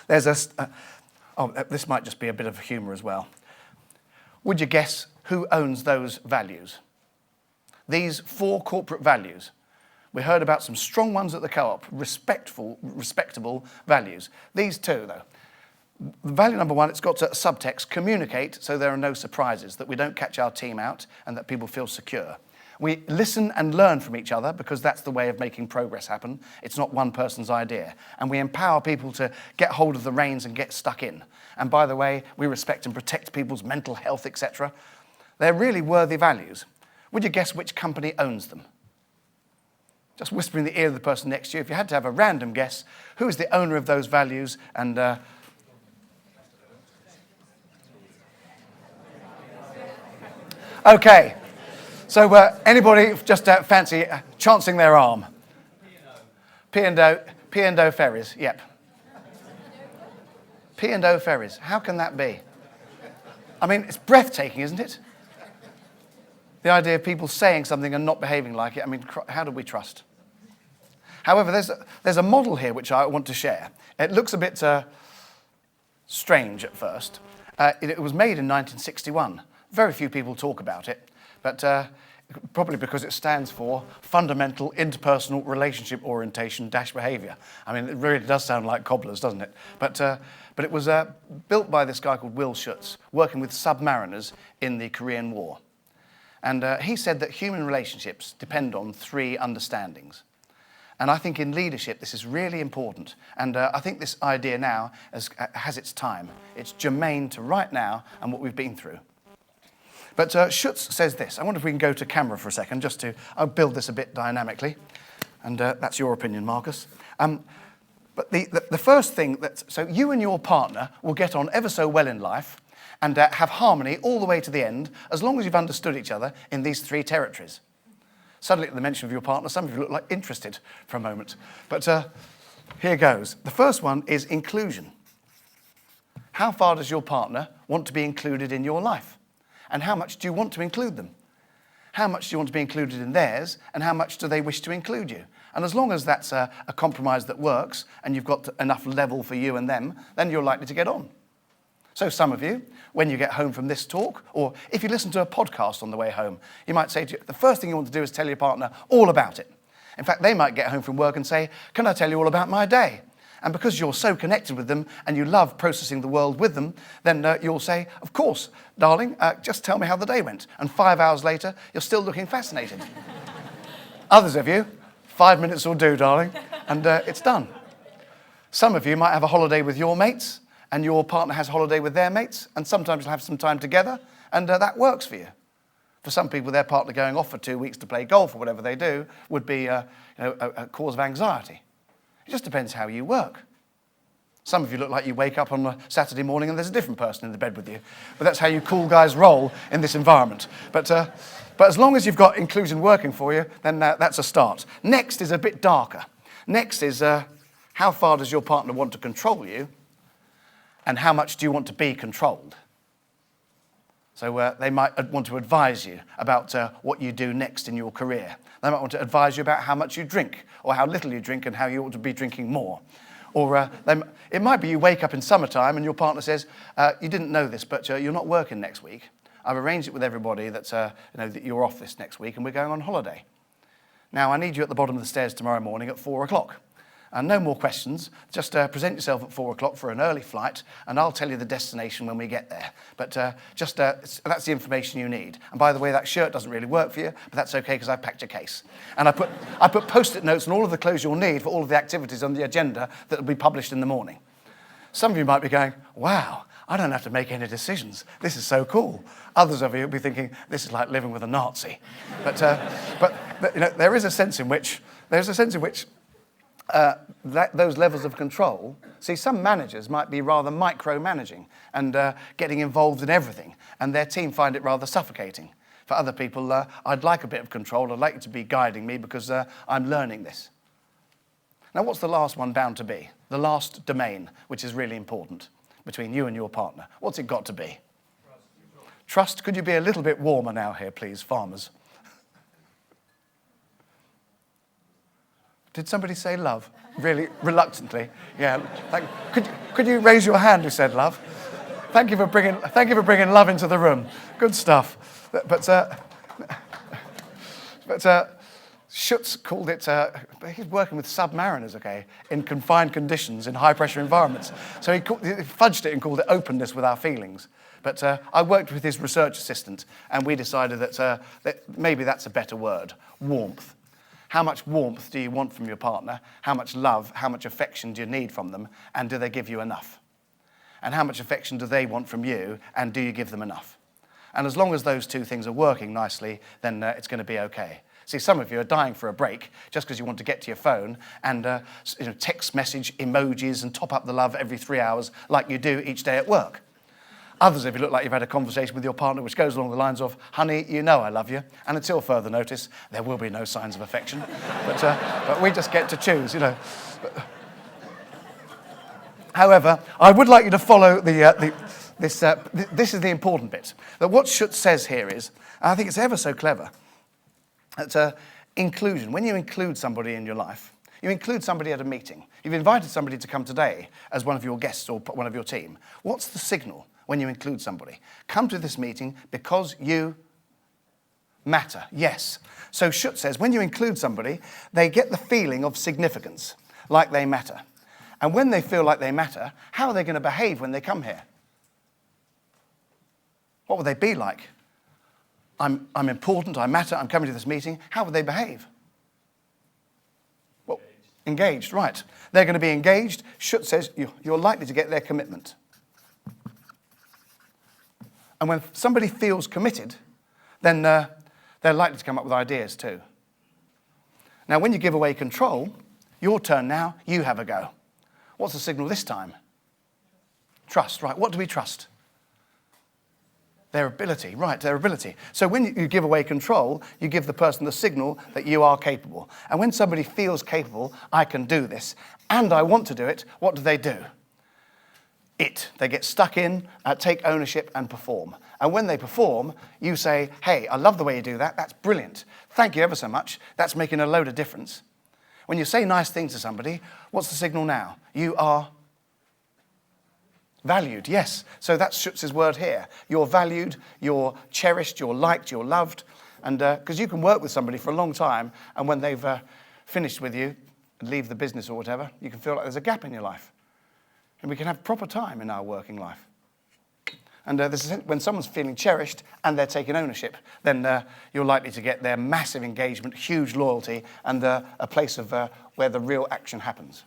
There's this might just be a bit of humour as well. Would you guess who owns those values? These 4 corporate values. We heard about some strong ones at the co-op, respectable values. These 2, though. Value number 1, it's got a subtext, communicate so there are no surprises, that we don't catch our team out and that people feel secure. We listen and learn from each other because that's the way of making progress happen. It's not one person's idea. And we empower people to get hold of the reins and get stuck in. And by the way, we respect and protect people's mental health, etc. They're really worthy values. Would you guess which company owns them? Just whisper in the ear of the person next to you. If you had to have a random guess, who is the owner of those values? And okay. So anybody just fancy chancing their arm? P&O Ferries, yep. P&O Ferries, how can that be? I mean, it's breathtaking, isn't it? The idea of people saying something and not behaving like it, I mean, how do we trust? However, there's a model here which I want to share. It looks a bit strange at first. It was made in 1961. Very few people talk about it, but probably because it stands for Fundamental Interpersonal Relationship Orientation - Behaviour. I mean, it really does sound like cobblers, doesn't it? But it was built by this guy called Will Schutz, working with submariners in the Korean War. And he said that human relationships depend on 3 understandings. And I think in leadership, this is really important. And I think this idea now has its time. It's germane to right now and what we've been through. But Schutz says this. I wonder if we can go to camera for a second, just to build this a bit dynamically. And that's your opinion, Marcus. But the first thing, so you and your partner will get on ever so well in life and have harmony all the way to the end, as long as you've understood each other in these 3 territories. Suddenly, at the mention of your partner, some of you look like interested for a moment. But here goes. The first one is inclusion. How far does your partner want to be included in your life? And how much do you want to include them? How much do you want to be included in theirs, and how much do they wish to include you? And as long as that's a compromise that works, and you've got enough level for you and them, then you're likely to get on. So some of you, when you get home from this talk, or if you listen to a podcast on the way home, you might say to you, the first thing you want to do is tell your partner all about it. In fact, they might get home from work and say, can I tell you all about my day? And because you're so connected with them and you love processing the world with them, then you'll say, of course, darling, just tell me how the day went. And 5 hours later, you're still looking fascinated. Others of you, 5 minutes will do, darling, and it's done. Some of you might have a holiday with your mates, and your partner has a holiday with their mates, and sometimes you'll have some time together, and that works for you. For some people, their partner going off for 2 weeks to play golf or whatever they do would be a cause of anxiety. It just depends how you work. Some of you look like you wake up on a Saturday morning and there's a different person in the bed with you. But that's how you cool guys roll in this environment. But as long as you've got inclusion working for you, then that's a start. Next is a bit darker. Next is how far does your partner want to control you, and how much do you want to be controlled? So they might want to advise you about what you do next in your career. They might want to advise you about how much you drink, or how little you drink and how you ought to be drinking more. Or it might be you wake up in summertime and your partner says, you didn't know this, but you're not working next week. I've arranged it with everybody that you're off this next week and we're going on holiday. Now, I need you at the bottom of the stairs tomorrow morning at 4 o'clock. And no more questions. Just present yourself at 4 o'clock for an early flight, and I'll tell you the destination when we get there. But that's the information you need. And by the way, that shirt doesn't really work for you, but that's okay because I've packed your case. And I put post-it notes on all of the clothes you'll need for all of the activities on the agenda that will be published in the morning. Some of you might be going, wow, I don't have to make any decisions. This is so cool. Others of you will be thinking, this is like living with a Nazi. But there is a sense in which those levels of control, see, some managers might be rather micromanaging and getting involved in everything, and their team find it rather suffocating. For other people, I'd like a bit of control. I'd like you to be guiding me because I'm learning this. Now, what's the last one bound to be? The last domain, which is really important between you and your partner. What's it got to be? Trust. Could you be a little bit warmer now here, please, farmers? Did somebody say love? Really reluctantly? Yeah. Could you raise your hand who said love? Thank you for bringing love into the room. Good stuff. But Schutz called it. He's working with submariners, okay, in confined conditions in high-pressure environments. So he fudged it and called it openness with our feelings. But I worked with his research assistant, and we decided that maybe that's a better word: warmth. How much warmth do you want from your partner? How much love, how much affection do you need from them? And do they give you enough? And how much affection do they want from you? And do you give them enough? And as long as those two things are working nicely, then it's going to be okay. See, some of you are dying for a break just because you want to get to your phone and text message emojis and top up the love every 3 hours like you do each day at work. Others of you look like you've had a conversation with your partner which goes along the lines of, honey, you know I love you, and until further notice, there will be no signs of affection. But we just get to choose, However, I would like you to follow this is the important bit. That what Schutz says here is, and I think it's ever so clever, that inclusion. When you include somebody in your life, you include somebody at a meeting. You've invited somebody to come today as one of your guests or one of your team. What's the signal when you include somebody? Come to this meeting because you matter. Yes. So Schutz says when you include somebody, they get the feeling of significance, like they matter. And when they feel like they matter, how are they going to behave when they come here? What will they be like? I'm important, I matter, I'm coming to this meeting. How will they behave? Well, engaged, right. They're going to be engaged. Schutz says you're likely to get their commitment. And when somebody feels committed, then they're likely to come up with ideas too. Now, when you give away control, your turn now, you have a go. What's the signal this time? Trust, right. What do we trust? Their ability, right, their ability. So when you give away control, you give the person the signal that you are capable. And when somebody feels capable, I can do this, and I want to do it, what do? They get stuck in, take ownership and perform. And when they perform, you say, hey, I love the way you do that, that's brilliant. Thank you ever so much, that's making a load of difference. When you say nice things to somebody, what's the signal now? You are valued, yes. So that's Schutz's word here. You're valued, you're cherished, you're liked, you're loved. And because you can work with somebody for a long time, and when they've finished with you, and leave the business or whatever, you can feel like there's a gap in your life. And we can have proper time in our working life. And when someone's feeling cherished and they're taking ownership, then you're likely to get their massive engagement, huge loyalty, and a place of where the real action happens.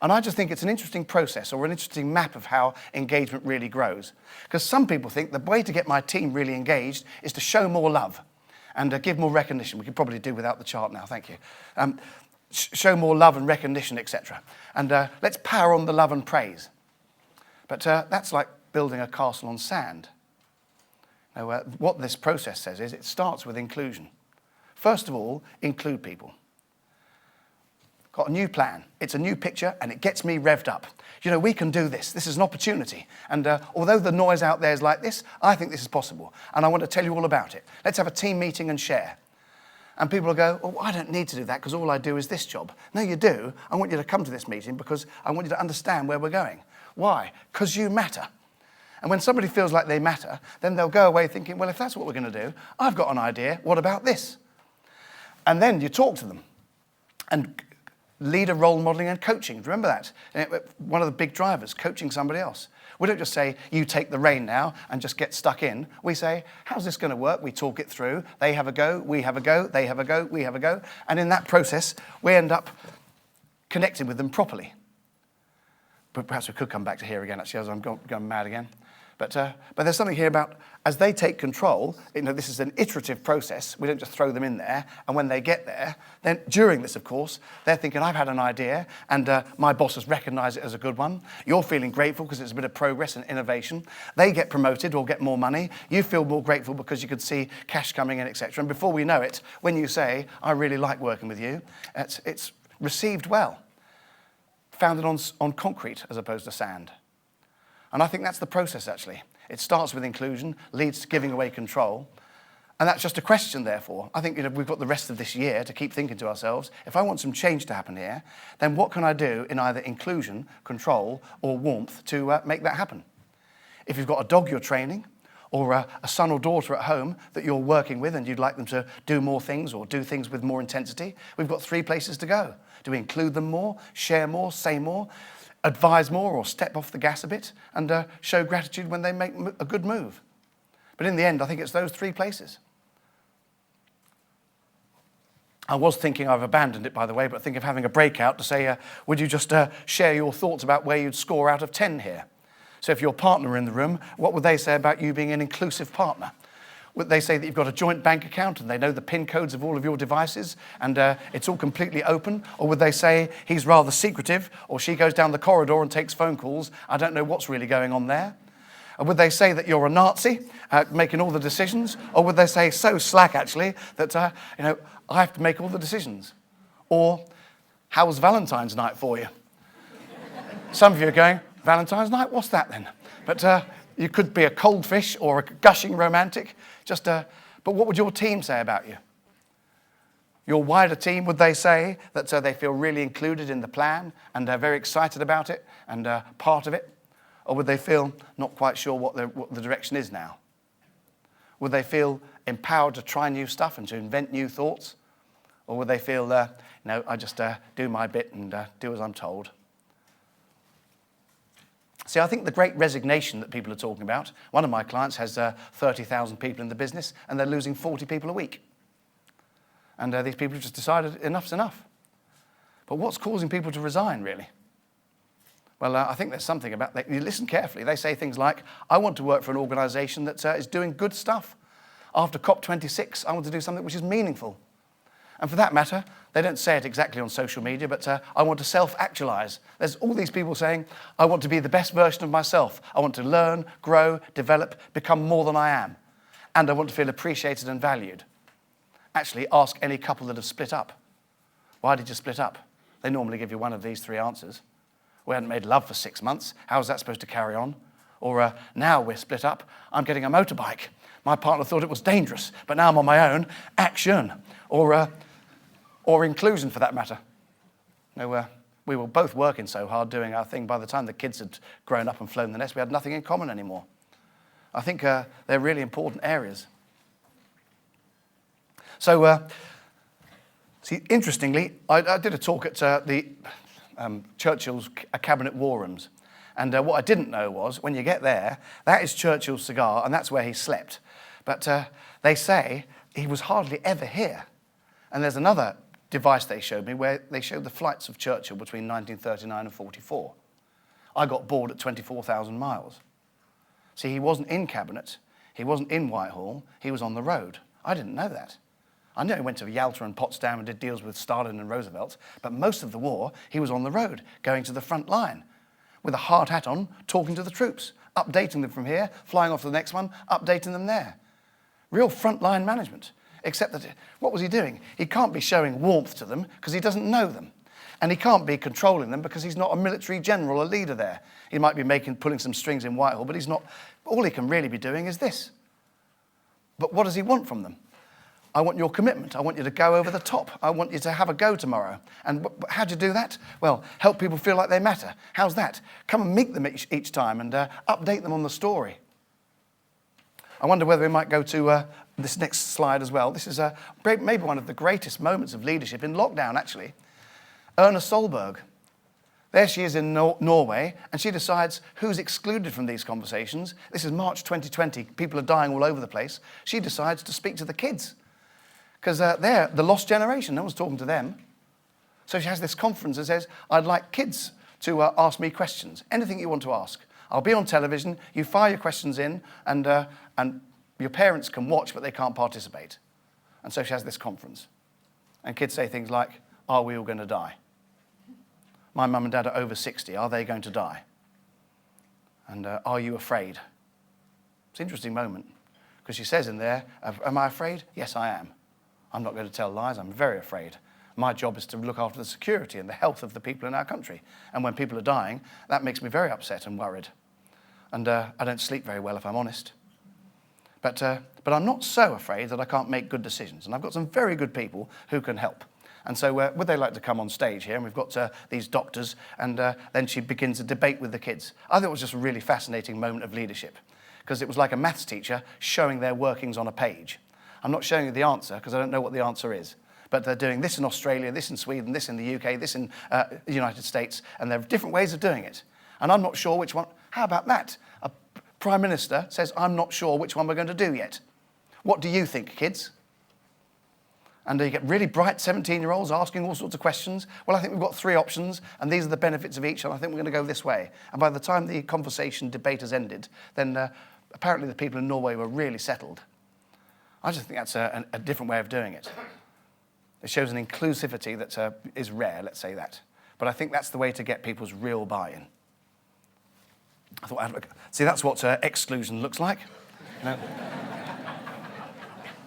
And I just think it's an interesting process or an interesting map of how engagement really grows. Because some people think the way to get my team really engaged is to show more love and give more recognition. We could probably do without the chart now, thank you. Show more love and recognition, etc. And let's power on the love and praise. But that's like building a castle on sand. Now, what this process says is it starts with inclusion. First of all, include people. Got a new plan. It's a new picture, and it gets me revved up. We can do this. This is an opportunity. And although the noise out there is like this, I think this is possible. And I want to tell you all about it. Let's have a team meeting and share. And people will go, oh, I don't need to do that because all I do is this job. No, you do. I want you to come to this meeting because I want you to understand where we're going. Why? Because you matter. And when somebody feels like they matter, then they'll go away thinking, well, if that's what we're going to do, I've got an idea. What about this? And then you talk to them. And leader role modeling and coaching. Remember that? One of the big drivers, coaching somebody else. We don't just say, you take the rein now and just get stuck in. We say, how's this going to work? We talk it through. They have a go, we have a go, they have a go, we have a go. And in that process, we end up connecting with them properly. But perhaps we could come back to here again, actually, as I'm going mad again. But there's something here about, as they take control, this is an iterative process. We don't just throw them in there. And when they get there, then during this, of course, they're thinking, I've had an idea, and my boss has recognized it as a good one. You're feeling grateful because it's a bit of progress and innovation. They get promoted or get more money. You feel more grateful because you could see cash coming in, etc. And before we know it, when you say, I really like working with you, it's received well, founded on concrete as opposed to sand. And I think that's the process, actually. It starts with inclusion, leads to giving away control. And that's just a question, therefore. I think we've got the rest of this year to keep thinking to ourselves, if I want some change to happen here, then what can I do in either inclusion, control, or warmth to make that happen? If you've got a dog you're training, or a son or daughter at home that you're working with and you'd like them to do more things or do things with more intensity, we've got 3 places to go. Do we include them more, share more, say more, advise more, or step off the gas a bit and show gratitude when they make a good move? But in the end, I think it's those 3 places. I was thinking, I've abandoned it by the way, but think of having a breakout to say, would you just share your thoughts about where you'd score out of 10 here? So if your partner were in the room, what would they say about you being an inclusive partner? Would they say that you've got a joint bank account and they know the PIN codes of all of your devices and it's all completely open? Or would they say he's rather secretive, or she goes down the corridor and takes phone calls? I don't know what's really going on there. Or would they say that you're a Nazi making all the decisions? Or would they say so slack, actually, that I have to make all the decisions? Or how was Valentine's night for you? Some of you are going, Valentine's night? What's that then? But you could be a cold fish or a gushing romantic. But what would your team say about you? Your wider team, would they say that they feel really included in the plan and are very excited about it and part of it? Or would they feel not quite sure what the direction is now? Would they feel empowered to try new stuff and to invent new thoughts? Or would they feel, no, I just do my bit and do as I'm told? See, I think the great resignation that people are talking about, one of my clients has 30,000 people in the business and they're losing 40 people a week. And these people have just decided enough's enough. But what's causing people to resign, really? Well, I think there's something about that. You listen carefully. They say things like, I want to work for an organisation that is doing good stuff. After COP26, I want to do something which is meaningful. And for that matter, they don't say it exactly on social media, but I want to self-actualize. There's all these people saying, I want to be the best version of myself. I want to learn, grow, develop, become more than I am. And I want to feel appreciated and valued. Actually, ask any couple that have split up. Why did you split up? They normally give you one of these 3 answers. We hadn't made love for 6 months. How is that supposed to carry on? Or now we're split up. I'm getting a motorbike. My partner thought it was dangerous, but now I'm on my own. Action. Or inclusion, for that matter. No, we were both working so hard doing our thing. By the time the kids had grown up and flown the nest, we had nothing in common anymore. I think they're really important areas. So, see, interestingly, I did a talk at the Churchill's Cabinet War Rooms. And what I didn't know was, when you get there, that is Churchill's cigar, and that's where he slept. But they say he was hardly ever here. And there's another device they showed me where they showed the flights of Churchill between 1939 and 44. I got bored at 24,000 miles. See, he wasn't in Cabinet, he wasn't in Whitehall, he was on the road. I didn't know that. I know he went to Yalta and Potsdam and did deals with Stalin and Roosevelt, but most of the war, he was on the road, going to the front line, with a hard hat on, talking to the troops, updating them from here, flying off to the next one, updating them there. Real front-line management. Except that, what was he doing? He can't be showing warmth to them because he doesn't know them. And he can't be controlling them because he's not a military general, a leader there. He might be pulling some strings in Whitehall, but he's not. All he can really be doing is this. But what does he want from them? I want your commitment. I want you to go over the top. I want you to have a go tomorrow. And how do you do that? Well, help people feel like they matter. How's that? Come and meet them each time and update them on the story. I wonder whether we might go to this next slide as well. This is maybe one of the greatest moments of leadership in lockdown, actually. Erna Solberg. There she is in Norway, and she decides who's excluded from these conversations. This is March 2020. People are dying all over the place. She decides to speak to the kids because they're the lost generation. No one's talking to them. So she has this conference and says, I'd like kids to ask me questions, anything you want to ask. I'll be on television, you fire your questions in, and your parents can watch, but they can't participate. And so she has this conference. And kids say things like, are we all going to die? My mum and dad are over 60. Are they going to die? And are you afraid? It's an interesting moment because she says in there, am I afraid? Yes, I am. I'm not going to tell lies. I'm very afraid. My job is to look after the security and the health of the people in our country. And when people are dying, that makes me very upset and worried. And I don't sleep very well, if I'm honest. But I'm not so afraid that I can't make good decisions. And I've got some very good people who can help. And so would they like to come on stage here? And we've got these doctors, and then she begins a debate with the kids. I thought it was just a really fascinating moment of leadership, because it was like a maths teacher showing their workings on a page. I'm not showing you the answer, because I don't know what the answer is. But they're doing this in Australia, this in Sweden, this in the UK, this in the United States, and there are different ways of doing it. And I'm not sure which one. How about that? A prime minister says, I'm not sure which one we're going to do yet. What do you think, kids? And you get really bright 17-year-olds asking all sorts of questions. Well, I think we've got 3 options, and these are the benefits of each, and I think we're going to go this way. And by the time the conversation debate has ended, then apparently the people in Norway were really settled. I just think that's a different way of doing it. It shows an inclusivity that is rare, let's say that. But I think that's the way to get people's real buy-in. I thought, see, that's what exclusion looks like. You know?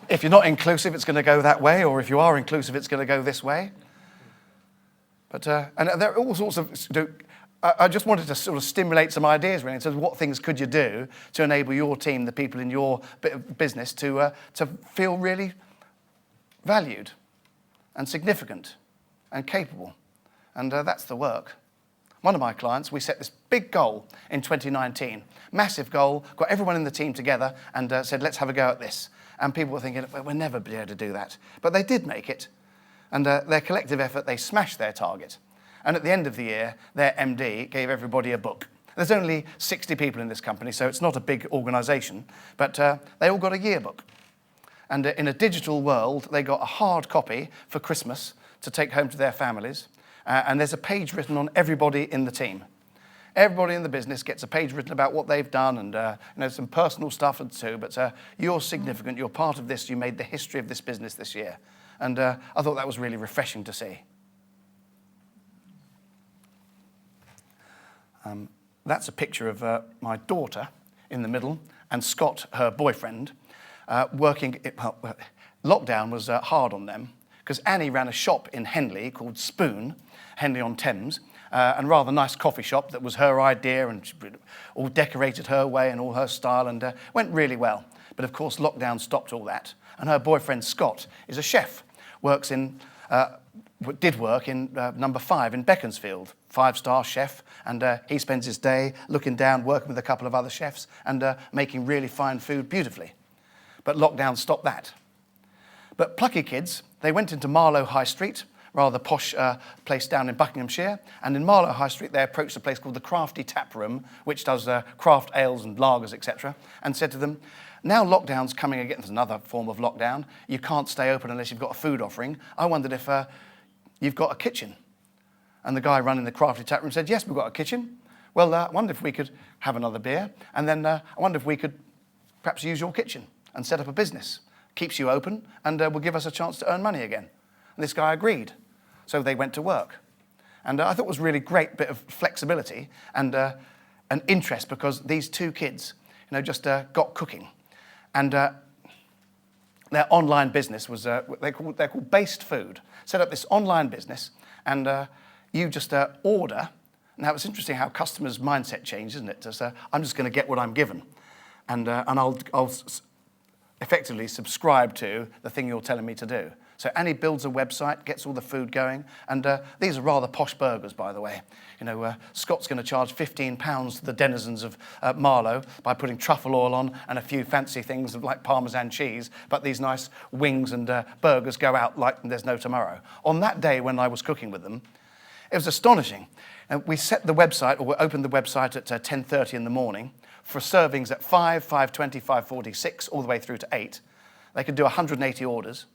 If you're not inclusive, it's going to go that way, or if you are inclusive, it's going to go this way. But and there are all sorts of. I just wanted to sort of stimulate some ideas, really, in terms of what things could you do to enable your team, the people in your business, to feel really valued and significant and capable, and that's the work. One of my clients, we set this big goal in 2019, massive goal, got everyone in the team together, and said, let's have a go at this. And people were thinking, well, we'll never be able to do that. But they did make it. And their collective effort, they smashed their target. And at the end of the year, their MD gave everybody a book. There's only 60 people in this company, so it's not a big organisation. But they all got a yearbook. And in a digital world, they got a hard copy for Christmas to take home to their families. And there's a page written on everybody in the team. Everybody in the business gets a page written about what they've done and some personal stuff too, but you're significant, you're part of this, you made the history of this business this year. And I thought that was really refreshing to see. That's a picture of my daughter in the middle and Scott, her boyfriend, working. Lockdown was hard on them because Annie ran a shop in Henley called Spoon, Henley-on-Thames, and rather nice coffee shop that was her idea and all decorated her way and all her style and went really well. But of course, lockdown stopped all that. And her boyfriend, Scott, is a chef, did work in number 5 in Beaconsfield, 5-star chef, and he spends his day looking down, working with a couple of other chefs and making really fine food beautifully. But lockdown stopped that. But plucky kids, they went into Marlow High Street, rather posh place down in Buckinghamshire. And in Marlow High Street, they approached a place called the Crafty Tap Room, which does craft ales and lagers, etc., and said to them, now lockdown's coming again. There's another form of lockdown. You can't stay open unless you've got a food offering. I wondered if you've got a kitchen. And the guy running the Crafty Tap Room said, yes, we've got a kitchen. Well, I wonder if we could have another beer. And then I wonder if we could perhaps use your kitchen and set up a business. Keeps you open and will give us a chance to earn money again. And this guy agreed. So they went to work. And I thought it was a really great bit of flexibility and an interest because these 2 kids, just got cooking. And their online business was, they're called Based Food. Set up this online business and you just order. Now it's interesting how customers' mindset changes, isn't it? Just, I'm just going to get what I'm given. And I'll effectively subscribe to the thing you're telling me to do. So Annie builds a website, gets all the food going, and these are rather posh burgers, by the way. Scott's going to charge £15 to the denizens of Marlow by putting truffle oil on and a few fancy things like Parmesan cheese, but these nice wings and burgers go out like there's no tomorrow. On that day when I was cooking with them, It was astonishing. And we set the website, or we opened the website at 10:30 in the morning for servings at 5, 5:20, 5:46, all the way through to 8. They could do 180 orders.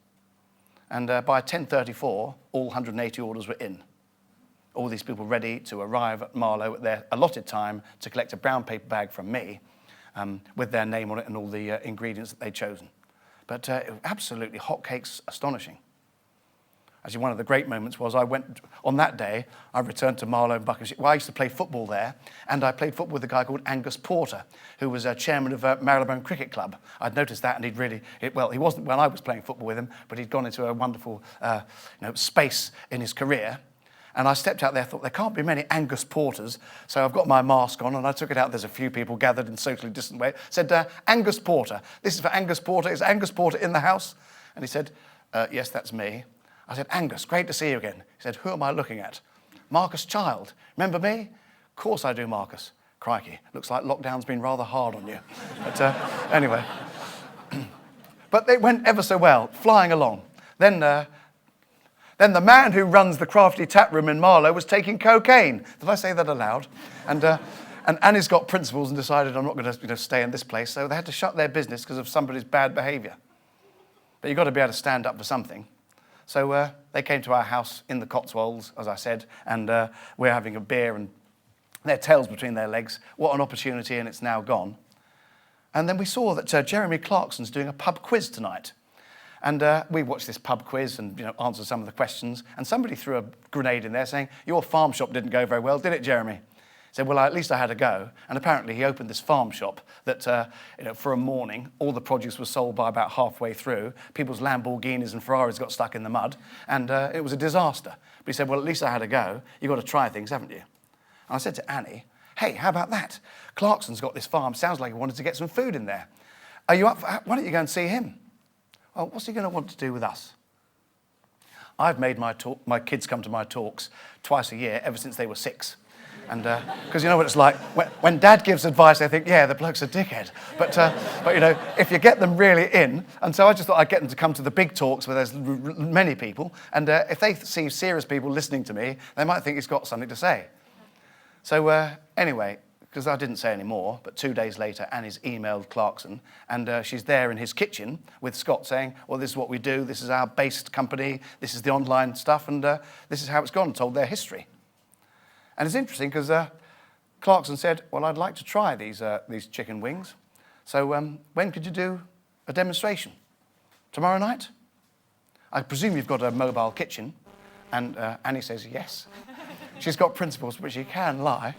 And by 10:34, all 180 orders were in. All these people ready to arrive at Marlow at their allotted time to collect a brown paper bag from me with their name on it and all the ingredients that they'd chosen. But absolutely hotcakes, astonishing. Actually, one of the great moments was on that day, I returned to Marlow and Buckinghamshire. Well, I used to play football there, and I played football with a guy called Angus Porter, who was chairman of Marylebone Cricket Club. I'd noticed that, and he wasn't when I was playing football with him, but he'd gone into a wonderful space in his career. And I stepped out there, thought, there can't be many Angus Porters, so I've got my mask on, and I took it out. There's a few people gathered in a socially distant way. Said, Angus Porter, this is for Angus Porter. Is Angus Porter in the house? And he said, yes, that's me. I said, Angus, great to see you again. He said, who am I looking at? Marcus Child. Remember me? Of course I do, Marcus. Crikey, looks like lockdown's been rather hard on you. But anyway. But they went ever so well, flying along. Then the man who runs the Crafty Tap Room in Marlow was taking cocaine. Did I say that aloud? And Annie's got principles and decided I'm not going to stay in this place, so they had to shut their business because of somebody's bad behaviour. But you've got to be able to stand up for something. So they came to our house in the Cotswolds, as I said, and we're having a beer and their tails between their legs. What an opportunity, and it's now gone. And then we saw that Jeremy Clarkson's doing a pub quiz tonight. And we watched this pub quiz and answered some of the questions. And somebody threw a grenade in there saying, your farm shop didn't go very well, did it, Jeremy? He said, well, at least I had a go. And apparently he opened this farm shop that, for a morning, all the produce was sold by about halfway through. People's Lamborghinis and Ferraris got stuck in the mud. And it was a disaster. But he said, well, at least I had a go. You've got to try things, haven't you? And I said to Annie, hey, how about that? Clarkson's got this farm. Sounds like he wanted to get some food in there. Are you up for that? Why don't you go and see him? Well, what's he going to want to do with us? I've made my kids come to my talks twice a year ever since they were 6. And because you know what it's like, when Dad gives advice, they think, yeah, the bloke's a dickhead. But if you get them really in, and so I just thought I'd get them to come to the big talks where there's many people, and if they see serious people listening to me, they might think he's got something to say. So anyway, because I didn't say any more, but 2 days later, Annie's emailed Clarkson, and she's there in his kitchen with Scott saying, well, this is what we do, this is our based company, this is the online stuff, and this is how it's gone, told their history. And it's interesting because Clarkson said, well, I'd like to try these chicken wings. So when could you do a demonstration? Tomorrow night? I presume you've got a mobile kitchen. And Annie says, yes. She's got principles, but she can lie.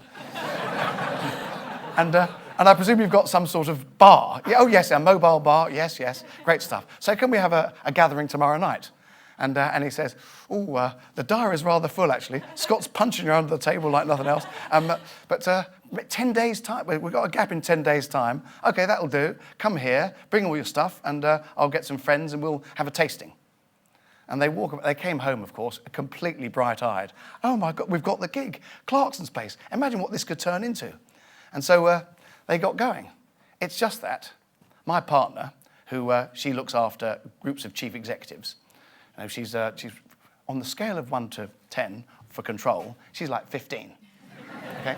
And I presume you've got some sort of bar. Yeah, oh, yes, a mobile bar. Yes, yes. Great stuff. So can we have a gathering tomorrow night? And he says, oh, the diary's rather full, actually. Scott's punching her under the table like nothing else. But 10 days' time, we've got a gap in 10 days' time. OK, that'll do. Come here, bring all your stuff, and I'll get some friends, and we'll have a tasting. And they came home, of course, completely bright-eyed. Oh, my God, we've got the gig. Clarkson's place. Imagine what this could turn into. And so they got going. It's just that my partner, who she looks after groups of chief executives, she's on the scale of 1 to 10 for control, she's like 15. Okay?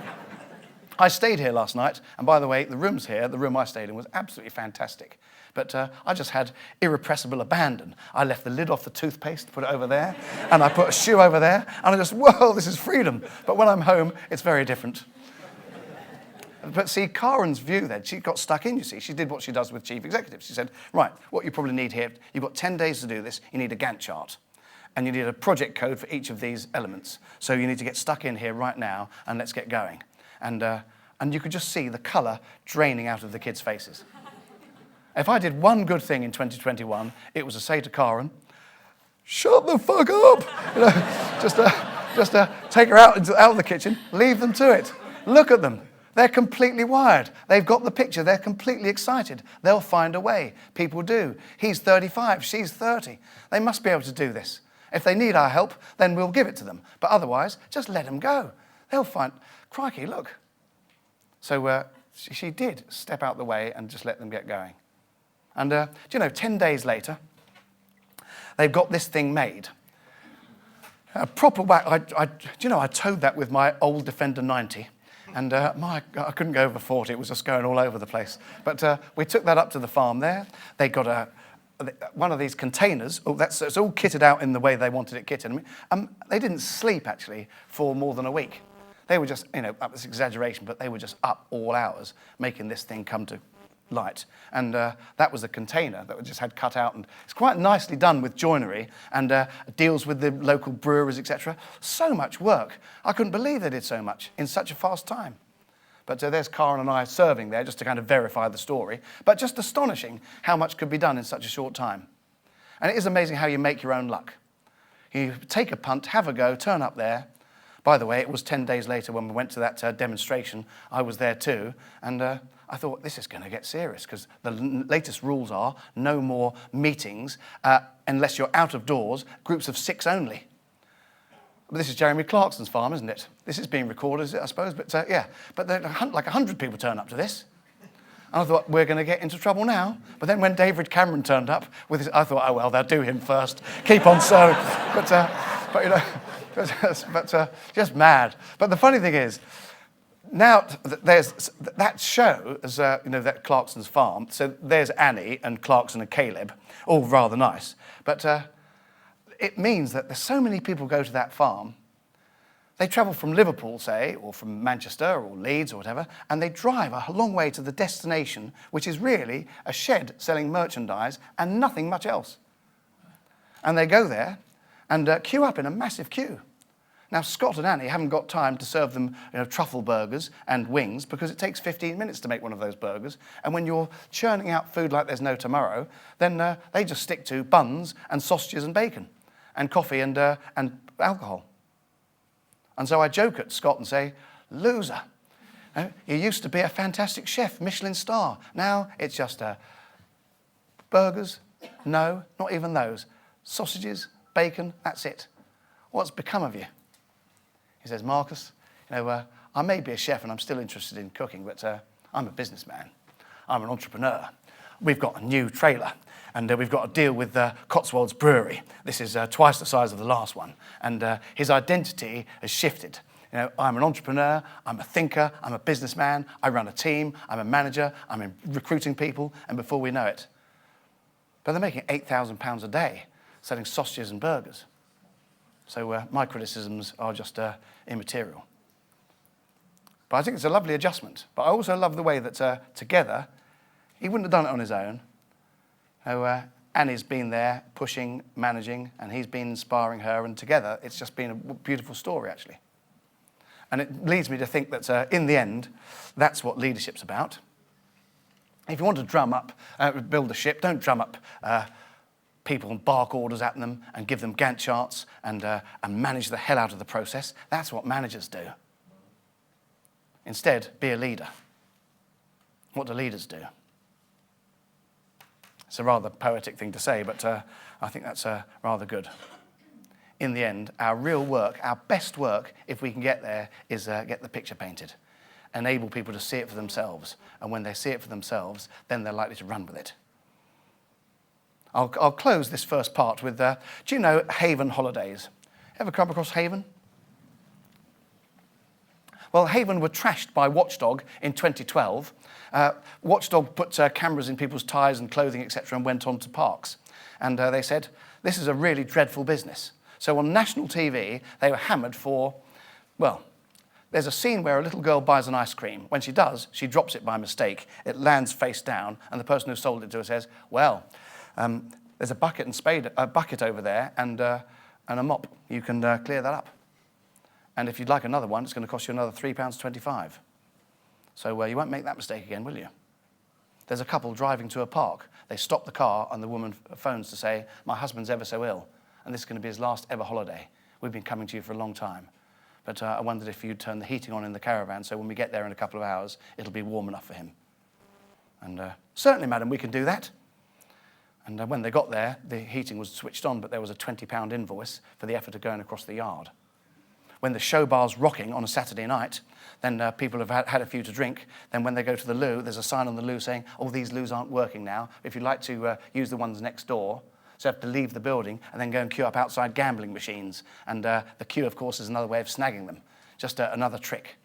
I stayed here last night, and by the way, the room I stayed in was absolutely fantastic. But I just had irrepressible abandon. I left the lid off the toothpaste, put it over there, and I put a shoe over there, and I just, whoa, this is freedom. But when I'm home, it's very different. But see, Karen's view then, she got stuck in, you see. She did what she does with chief executives. She said, right, what you probably need here, you've got 10 days to do this, you need a Gantt chart. And you need a project code for each of these elements. So you need to get stuck in here right now, and let's get going. And you could just see the colour draining out of the kids' faces. If I did one good thing in 2021, it was to say to Karen, shut the fuck up! Just take her out of the kitchen, leave them to it. Look at them. They're completely wired. They've got the picture. They're completely excited. They'll find a way. People do. He's 35. She's 30. They must be able to do this. If they need our help, then we'll give it to them. But otherwise, just let them go. They'll find... Crikey, look. So she did step out the way and just let them get going. And, 10 days later, they've got this thing made. A proper whack. I towed that with my old Defender 90. And I couldn't go over 40. It was just going all over the place. But we took that up to the farm there. They got one of these containers. It's all kitted out in the way they wanted it kitted. They didn't sleep, actually, for more than a week. They were just, this exaggeration, but they were just up all hours making this thing come to light. And that was a container that we just had cut out. And it's quite nicely done with joinery and deals with the local breweries, etc. So much work. I couldn't believe they did so much in such a fast time. But there's Karen and I serving there just to kind of verify the story. But just astonishing how much could be done in such a short time. And it is amazing how you make your own luck. You take a punt, have a go, turn up there. By the way, it was 10 days later when we went to that demonstration. I was there too. And I thought, this is going to get serious because the latest rules are no more meetings unless you're out of doors, groups of 6 only. But this is Jeremy Clarkson's farm, isn't it? This is being recorded, I suppose, but yeah. But like 100 people turn up to this. And I thought, we're going to get into trouble now. But then when David Cameron turned up with his, I thought, oh, well, they'll do him first. Keep on sowing. But just mad. But the funny thing is, now there's that show, as that Clarkson's farm. So there's Annie and Clarkson and Caleb, all rather nice. But it means that there's so many people go to that farm. They travel from Liverpool, say, or from Manchester or Leeds or whatever, and they drive a long way to the destination, which is really a shed selling merchandise and nothing much else. And they go there and queue up in a massive queue. Now, Scott and Annie haven't got time to serve them truffle burgers and wings because it takes 15 minutes to make one of those burgers. And when you're churning out food like there's no tomorrow, then they just stick to buns and sausages and bacon and coffee and alcohol. And so I joke at Scott and say, loser. You used to be a fantastic chef, Michelin star. Now it's just burgers, no, not even those. Sausages, bacon, that's it. What's become of you? He says, Marcus, I may be a chef and I'm still interested in cooking, but I'm a businessman. I'm an entrepreneur. We've got a new trailer and we've got a deal with Cotswolds Brewery. This is twice the size of the last one. And his identity has shifted. I'm an entrepreneur, I'm a thinker, I'm a businessman, I run a team, I'm a manager, I'm recruiting people, and before we know it. But they're making £8,000 a day selling sausages and burgers. So my criticisms are just immaterial. But I think it's a lovely adjustment. But I also love the way that together, he wouldn't have done it on his own. Annie's been there pushing, managing, and he's been inspiring her, and together it's just been a beautiful story, actually. And it leads me to think that in the end, that's what leadership's about. If you want to drum up, build a ship, don't drum up people and bark orders at them and give them Gantt charts and manage the hell out of the process. That's what managers do. Instead, be a leader. What do leaders do? It's a rather poetic thing to say, but I think that's rather good. In the end, our real work, our best work, if we can get there, is get the picture painted. Enable people to see it for themselves. And when they see it for themselves, then they're likely to run with it. I'll close this first part with, do you know Haven Holidays? Ever come across Haven? Well, Haven were trashed by Watchdog in 2012. Watchdog put cameras in people's ties and clothing, etc., and went on to parks. And they said, this is a really dreadful business. So on national TV, they were hammered for, well, there's a scene where a little girl buys an ice cream. When she does, she drops it by mistake. It lands face down, and the person who sold it to her says, well, there's a bucket over there and a mop. You can clear that up. And if you'd like another one, it's going to cost you another £3.25. So you won't make that mistake again, will you? There's a couple driving to a park. They stop the car and the woman phones to say, my husband's ever so ill and this is going to be his last ever holiday. We've been coming to you for a long time. But I wondered if you'd turn the heating on in the caravan so when we get there in a couple of hours, it'll be warm enough for him. And certainly, madam, we can do that. And when they got there, the heating was switched on, but there was a £20 invoice for the effort of going across the yard. When the show bar's rocking on a Saturday night, then people have had a few to drink. Then when they go to the loo, there's a sign on the loo saying, oh, these loos aren't working now. If you'd like to use the ones next door. So you have to leave the building and then go and queue up outside gambling machines. And the queue, of course, is another way of snagging them. Just another trick.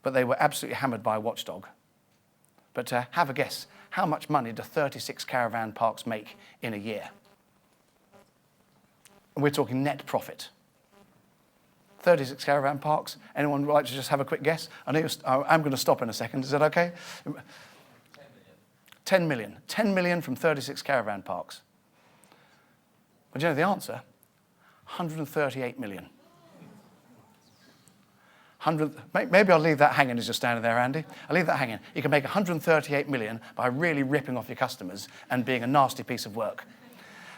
But they were absolutely hammered by a watchdog. But have a guess. How much money do 36 caravan parks make in a year? And we're talking net profit. 36 caravan parks. Anyone would like to just have a quick guess? I'm going to stop in a second. Is that okay? 10 million. 10 million from 36 caravan parks. Well, do you know the answer? 138 million. Maybe I'll leave that hanging as you're standing there, Andy. I'll leave that hanging. You can make 138 million by really ripping off your customers and being a nasty piece of work.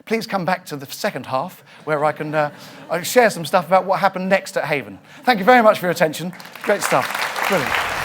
Please come back to the second half where I can I'll share some stuff about what happened next at Haven. Thank you very much for your attention. Great stuff. Brilliant.